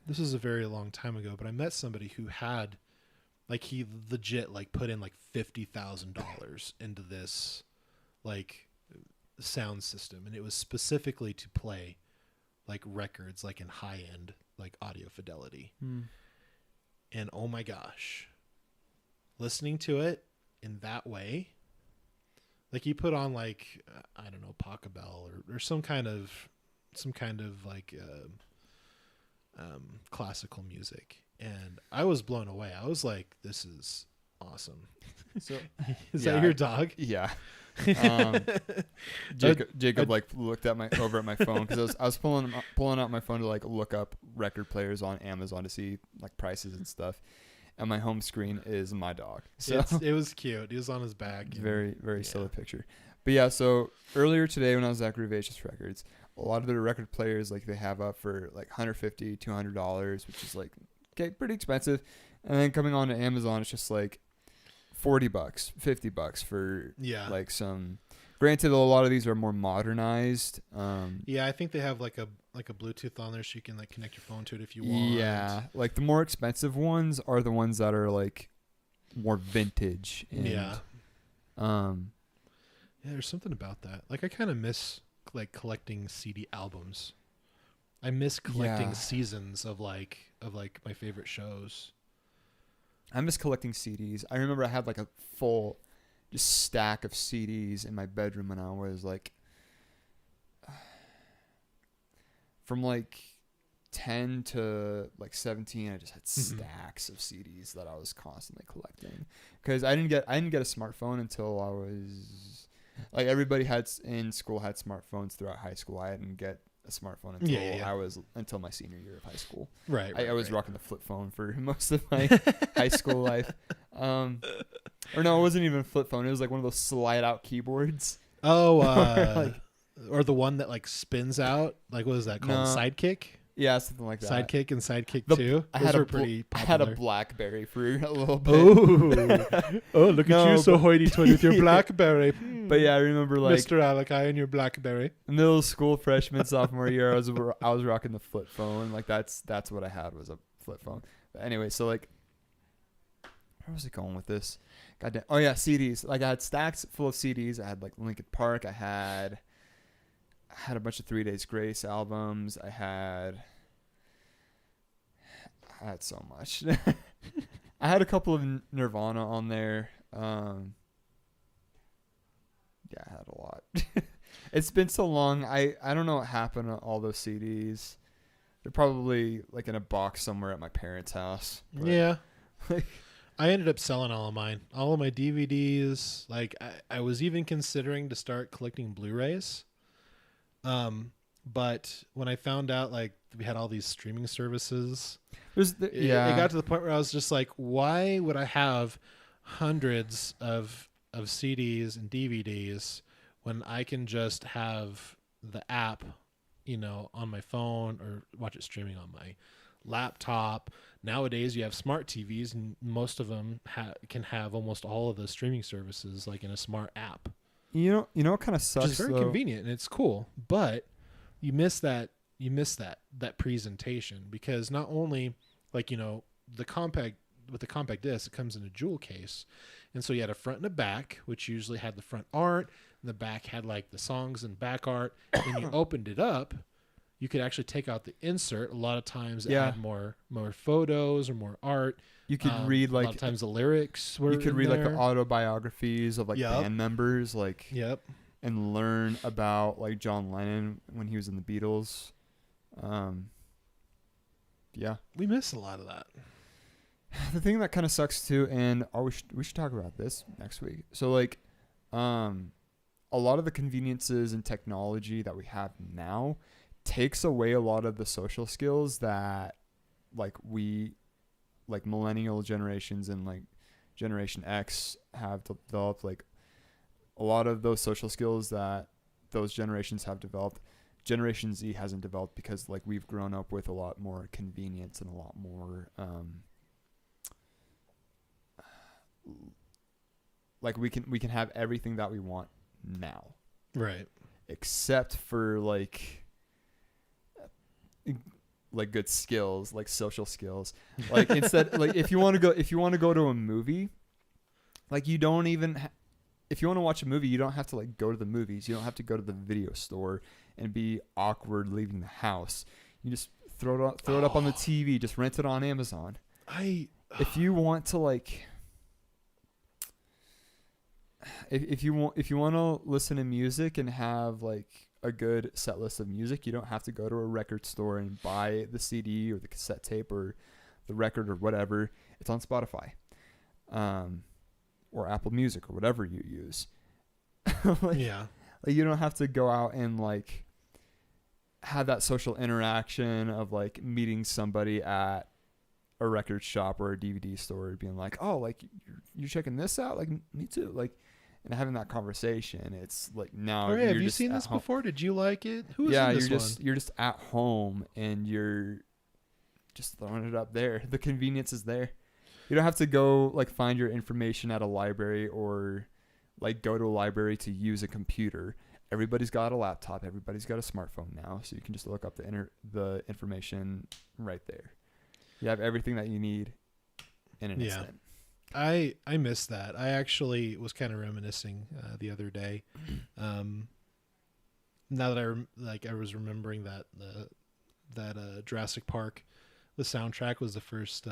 Speaker 1: this is a very long time ago, but I met somebody who had he legit put in $50,000 into this sound system, and it was specifically to play records in high end audio fidelity. And oh my gosh, listening to it in that way, you put on I don't know, Pachelbel or some kind of classical music, and I was blown away. I was like, this is awesome.
Speaker 2: So
Speaker 1: is that your dog?
Speaker 2: Yeah. Jacob looked at my phone because I was pulling out my phone to look up record players on Amazon to see prices and stuff, and my home screen is my dog. So
Speaker 1: it was cute. He was on his back.
Speaker 2: Very silly picture. But yeah, so earlier today when I was at Gravacious Records, a lot of their record players they have up for $150, $200, which is pretty expensive, and then coming on to Amazon, it's just $40, $50 for some. Granted, a lot of these are more modernized.
Speaker 1: I think they have a Bluetooth on there so you can connect your phone to it if you want.
Speaker 2: Yeah, the more expensive ones are the ones that are more vintage. And,
Speaker 1: there's something about that. I kind of miss collecting CD albums. I miss collecting seasons of my favorite shows.
Speaker 2: I miss collecting CDs. I remember I had a full just stack of CDs in my bedroom when I was from like 10 to like 17, I just had stacks of CDs that I was constantly collecting, because I didn't get a smartphone until I was like, everybody in school had smartphones throughout high school. I didn't get a smartphone until my senior year of high school.
Speaker 1: Right.
Speaker 2: I was rocking the flip phone for most of my high school life. Or no, it wasn't even a flip phone. It was like one of those slide out keyboards.
Speaker 1: Oh, or the one that like spins out. Like, what is that called? Sidekick?
Speaker 2: Yeah, something like that.
Speaker 1: Sidekick and Sidekick 2.
Speaker 2: I had a BlackBerry for a little bit.
Speaker 1: Oh, look at you, so hoity-toity with your BlackBerry.
Speaker 2: But yeah, I remember like
Speaker 1: Mr. Alakai and your BlackBerry.
Speaker 2: Middle school, freshman, sophomore year, I was rocking the flip phone. Like that's what I had, was a flip phone. But anyway, so like, where was it going with this? Goddamn. Oh yeah, CDs. Like I had stacks full of CDs. I had like Linkin Park. I had a bunch of 3 Days Grace albums. I had so much. I had a couple of Nirvana on there. Yeah, I had a lot. It's been so long. I don't know what happened to all those CDs. They're probably like in a box somewhere at my parents' house.
Speaker 1: Yeah. I ended up selling all of mine. All of my DVDs. Like I was even considering to start collecting Blu-rays. But when I found out like we had all these streaming services, it got to the point where I was just like, why would I have hundreds of CDs and DVDs when I can just have the app, on my phone, or watch it streaming on my laptop. Nowadays you have smart TVs, and most of them can have almost all of the streaming services like in a smart app.
Speaker 2: You know what kind of sucks?
Speaker 1: Which is very convenient and it's cool, but you miss that presentation, because not only like the compact disc, it comes in a jewel case, and so you had a front and a back, which usually had the front art, and the back had like the songs and back art. When you opened it up, you could actually take out the insert. A lot of times it had more photos or more art.
Speaker 2: You could read like
Speaker 1: a lot of times the lyrics were.
Speaker 2: You could read like the autobiographies of like band members, like and learn about like John Lennon when he was in the Beatles. Yeah,
Speaker 1: we miss a lot of that.
Speaker 2: The thing that kind of sucks too, and we should talk about this next week. So like, a lot of the conveniences and technology that we have now takes away a lot of the social skills that like millennial generations and like Generation X have developed. Like a lot of those social skills that those generations have developed, Generation Z hasn't developed, because like we've grown up with a lot more convenience and a lot more like we can have everything that we want now,
Speaker 1: right?
Speaker 2: Except for like good skills, like social skills. Like instead, like if you want to go to a movie, like you don't even if you want to watch a movie, you don't have to like go to the movies. You don't have to go to the video store and be awkward leaving the house. You just throw it up on the TV, just rent it on Amazon. If you want to like if you want to listen to music and have like a good set list of music, you don't have to go to a record store and buy the CD or the cassette tape or the record or whatever. It's on Spotify, or Apple Music or whatever you use. Like you don't have to go out and like have that social interaction of like meeting somebody at a record shop or a DVD store being like, oh, like you're checking this out, like me too, like, and having that conversation. It's like now.
Speaker 1: Oh, yeah, have you seen this before? Did you like it? Who was in this
Speaker 2: you're just at home and you're just throwing it up there. The convenience is there. You don't have to go like find your information at a library or like go to a library to use a computer. Everybody's got a laptop. Everybody's got a smartphone now, so you can just look up the information right there. You have everything that you need in an instant.
Speaker 1: I miss that. I actually was kind of reminiscing the other day. Now that I was remembering that Jurassic Park, the soundtrack was the first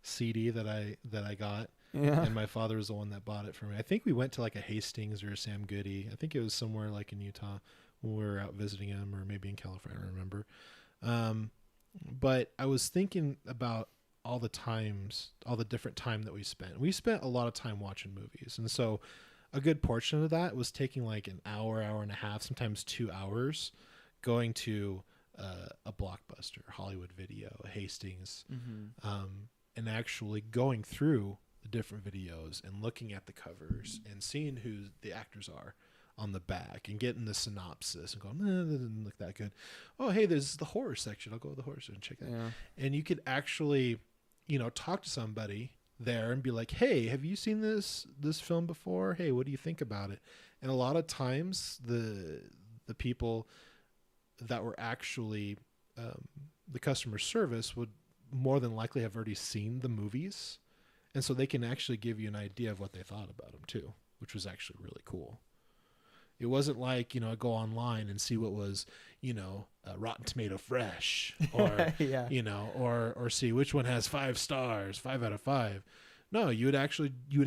Speaker 1: CD that I got. Yeah. And my father was the one that bought it for me. I think we went to like a Hastings or a Sam Goody. I think it was somewhere like in Utah when we were out visiting him, or maybe in California, I don't remember. But I was thinking about all the different time that we spent. We spent a lot of time watching movies. And so a good portion of that was taking like an hour and a half, sometimes 2 hours, going to a Blockbuster, Hollywood Video, a Hastings, and actually going through the different videos and looking at the covers and seeing who the actors are on the back and getting the synopsis and going, that didn't look that good. Oh, hey, there's the horror section. I'll go to the horror section and check that.
Speaker 2: Yeah.
Speaker 1: And you could actually, talk to somebody there and be like, hey, have you seen this film before? Hey, what do you think about it? And a lot of times the people that were actually the customer service would more than likely have already seen the movies. And so they can actually give you an idea of what they thought about them too, which was actually really cool. It wasn't like, I go online and see what was, Rotten Tomato Fresh or, or see which one has 5 stars, 5 out of 5. No, you would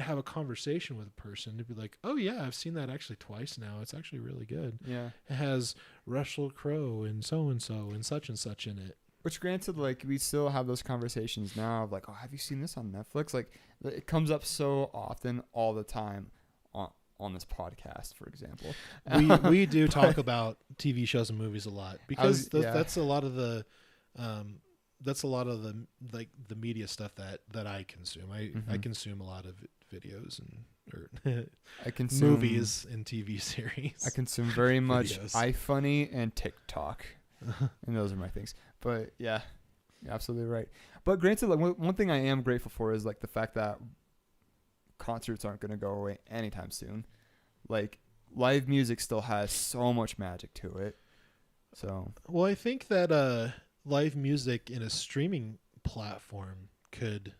Speaker 1: have a conversation with a person to be like, oh yeah, I've seen that actually twice now. It's actually really good.
Speaker 2: Yeah.
Speaker 1: It has Russell Crowe and so-and-so and such in it.
Speaker 2: Which granted, like, we still have those conversations now of like, oh, have you seen this on Netflix? Like, it comes up so often all the time on this podcast, for example.
Speaker 1: We do talk about TV shows and movies a lot because that's a lot of the like the media stuff that I consume. I consume a lot of videos and
Speaker 2: I consume
Speaker 1: movies and TV series.
Speaker 2: I consume very much
Speaker 1: videos.
Speaker 2: iFunny and TikTok, and those are my things. But yeah, you're absolutely right. But granted, like one thing I am grateful for is like the fact that concerts aren't going to go away anytime soon. Like, live music still has so much magic to it. So,
Speaker 1: well, I think that live music in a streaming platform could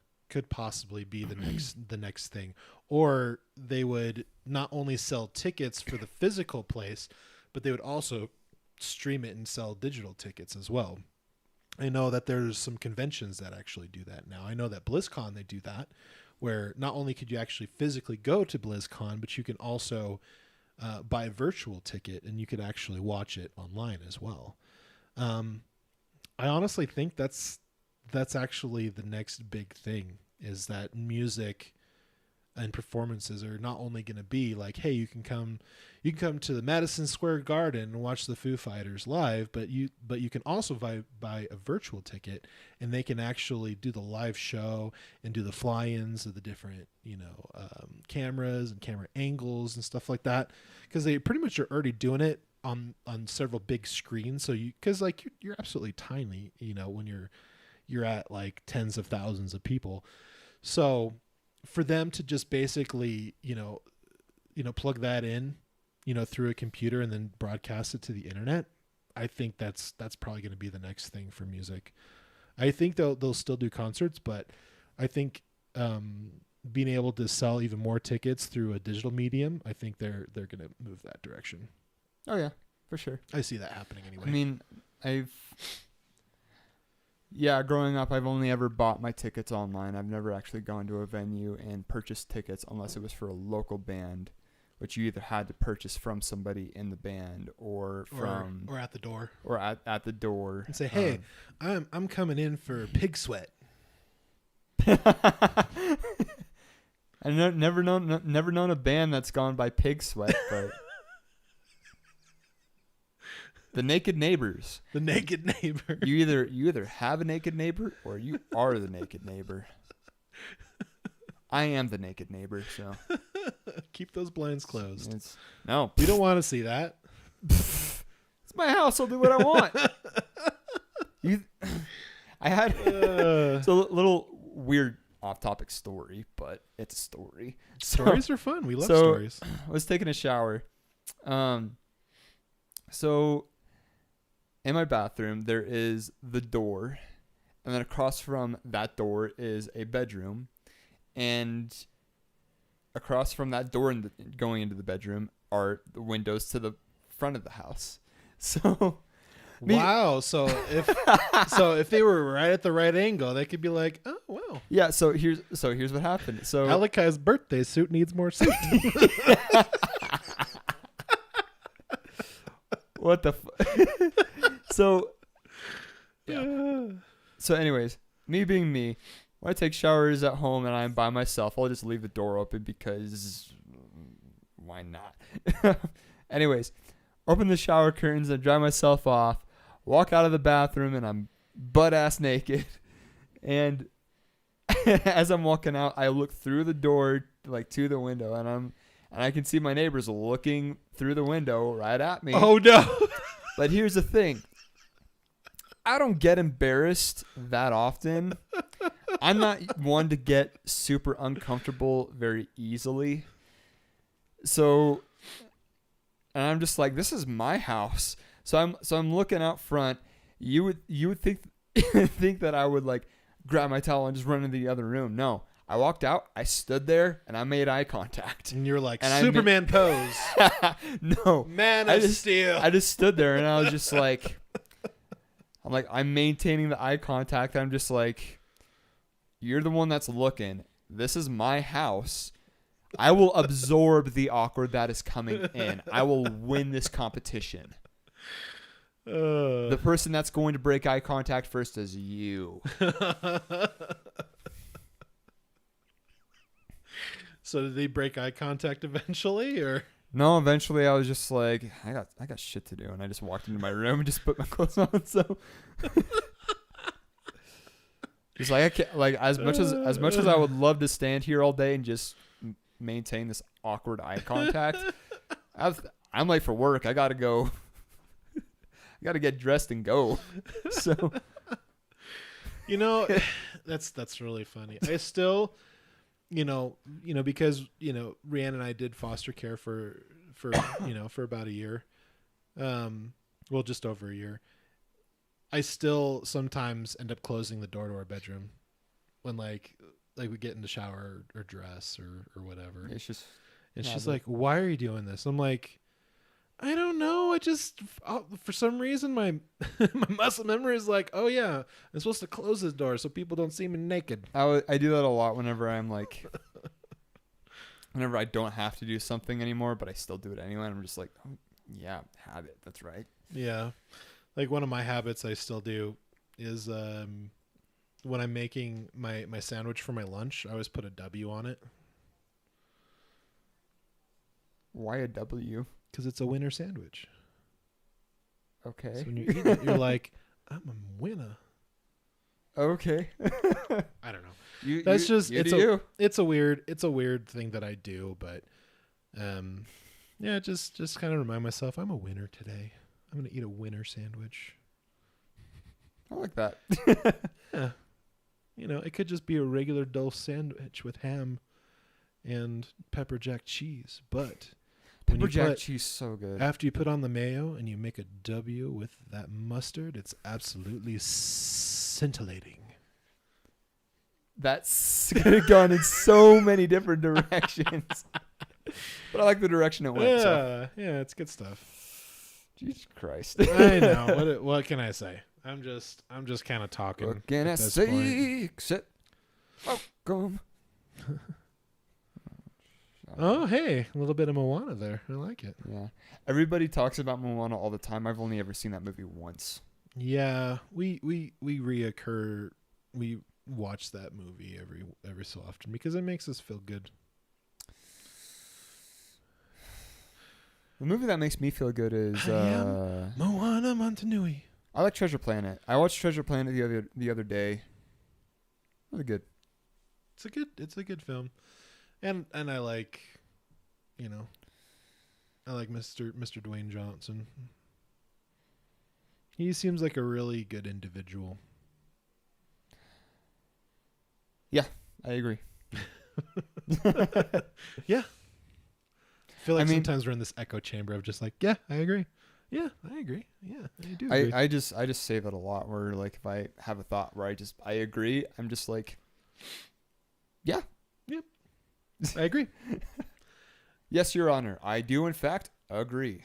Speaker 1: possibly be the next thing, or they would not only sell tickets for the physical place, but they would also stream it and sell digital tickets as well. I know that there's some conventions that actually do that now. I know that BlizzCon, they do that, where not only could you actually physically go to BlizzCon, but you can also buy a virtual ticket and you could actually watch it online as well. I honestly think that's actually the next big thing, is that music and performances are not only going to be like, hey, you can come to the Madison Square Garden and watch the Foo Fighters live, but you can also buy a virtual ticket and they can actually do the live show and do the fly-ins of the different, cameras and camera angles and stuff like that. Cause they pretty much are already doing it on several big screens. So cause like you're absolutely tiny, when you're at like tens of thousands of people. So for them to just basically, plug that in, through a computer and then broadcast it to the internet, I think that's probably going to be the next thing for music. I think they'll still do concerts, but I think being able to sell even more tickets through a digital medium, I think they're going to move that direction.
Speaker 2: Oh yeah, for sure.
Speaker 1: I see that happening anyway.
Speaker 2: I mean, growing up, I've only ever bought my tickets online. I've never actually gone to a venue and purchased tickets unless it was for a local band, which you either had to purchase from somebody in the band or
Speaker 1: at the door.
Speaker 2: Or at the door.
Speaker 1: And say, hey, I'm coming in for Pig Sweat.
Speaker 2: I've never known a band that's gone by Pig Sweat, but The Naked Neighbors.
Speaker 1: The Naked Neighbor.
Speaker 2: You either have a naked neighbor or you are the naked neighbor. I am the naked neighbor, so
Speaker 1: keep those blinds closed.
Speaker 2: No,
Speaker 1: you don't want to see that.
Speaker 2: It's my house. I'll do what I want. I had it's a little weird off-topic story, but it's a story.
Speaker 1: Stories are fun. We love stories.
Speaker 2: I was taking a shower. So in my bathroom, there is the door, and then across from that door is a bedroom, and across from that door and going into the bedroom are the windows to the front of the house. So,
Speaker 1: wow. So if they were right at the right angle, they could be like, oh wow.
Speaker 2: Yeah. So here's what happened. So
Speaker 1: Alakai's birthday suit needs more suit.
Speaker 2: What the? So, yeah. So, anyways, me being me, when I take showers at home and I'm by myself, I'll just leave the door open because why not? Anyways, open the shower curtains and dry myself off. Walk out of the bathroom and I'm butt ass naked. And as I'm walking out, I look through the door like to the window, and I can see my neighbors looking through the window right at me.
Speaker 1: Oh no!
Speaker 2: But here's the thing. I don't get embarrassed that often. I'm not one to get super uncomfortable very easily. So, and I'm just like, this is my house. So I'm looking out front. You would think think that I would like grab my towel and just run into the other room. No. I walked out, I stood there, and I made eye contact.
Speaker 1: And you're like, and Superman pose.
Speaker 2: No.
Speaker 1: Man of Steel.
Speaker 2: I just stood there, and I was just like, I'm maintaining the eye contact. I'm just like, you're the one that's looking. This is my house. I will absorb the awkward that is coming in. I will win this competition. The person that's going to break eye contact first is you.
Speaker 1: So did they break eye contact eventually, or?
Speaker 2: No, eventually I was just like, I got shit to do, and I just walked into my room and just put my clothes on. So, just like I can't, like as much as I would love to stand here all day and just maintain this awkward eye contact, I'm late for work. I gotta go. I gotta get dressed and go. So,
Speaker 1: that's really funny. I still. Because Rhiannon and I did foster care for about a year, just over a year. I still sometimes end up closing the door to our bedroom when like we get in the shower or dress or whatever.
Speaker 2: It's just
Speaker 1: she's like, "Why are you doing this?" I'm like, I don't know. I just, for some reason, my muscle memory is like, oh yeah, I'm supposed to close this door so people don't see me naked.
Speaker 2: I do that a lot whenever I'm like, whenever I don't have to do something anymore, but I still do it anyway. I'm just like, oh, yeah, habit. That's right.
Speaker 1: Yeah. Like one of my habits I still do is when I'm making my sandwich for my lunch, I always put a W on it.
Speaker 2: Why a W?
Speaker 1: Because it's a winner sandwich.
Speaker 2: Okay.
Speaker 1: So when you eat it, you're like, I'm a winner.
Speaker 2: Okay.
Speaker 1: I don't know. It's a weird thing that I do, but just kind of remind myself I'm a winner today. I'm gonna eat a winner sandwich.
Speaker 2: I like that.
Speaker 1: Yeah. It could just be a regular dull sandwich with ham and pepper jack cheese, but
Speaker 2: pepper jack cheese so good.
Speaker 1: After you put on the mayo and you make a W with that mustard, it's absolutely scintillating.
Speaker 2: That's could have gone in so many different directions. But I like the direction it went.
Speaker 1: Yeah, yeah, it's good stuff.
Speaker 2: Jesus Christ.
Speaker 1: I know. What can I say? I'm just kind of talking.
Speaker 2: What can I say except welcome?
Speaker 1: Oh, hey, a little bit of Moana there. I like it.
Speaker 2: Yeah. Everybody talks about Moana all the time. I've only ever seen that movie once.
Speaker 1: Yeah, we watch that movie every so often because it makes us feel good.
Speaker 2: The movie that makes me feel good is
Speaker 1: Moana Montanui.
Speaker 2: I like Treasure Planet. I watched Treasure Planet the other day. Really good.
Speaker 1: It's a good film. And I like, I like Mr. Dwayne Johnson. He seems like a really good individual.
Speaker 2: Yeah, I agree.
Speaker 1: Yeah. I feel like sometimes we're in this echo chamber of just like, yeah, I agree. Yeah, I agree. Yeah, I do agree.
Speaker 2: I just save it a lot where like if I have a thought where I agree, I'm just like, yeah.
Speaker 1: Yep. I agree.
Speaker 2: Yes, Your Honor. I do, in fact, agree.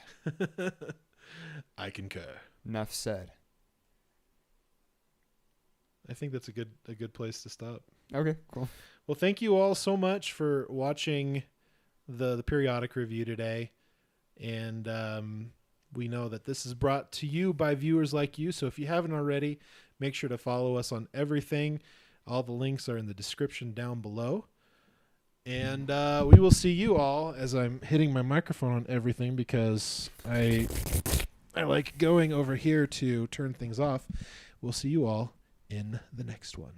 Speaker 1: I concur.
Speaker 2: Enough said.
Speaker 1: I think that's a good place to stop.
Speaker 2: Okay, cool.
Speaker 1: Well, thank you all so much for watching the periodic review today. And We know that this is brought to you by viewers like you. So if you haven't already, make sure to follow us on everything. All the links are in the description down below. And we will see you all as I'm hitting my microphone on everything because I like going over here to turn things off. We'll see you all in the next one.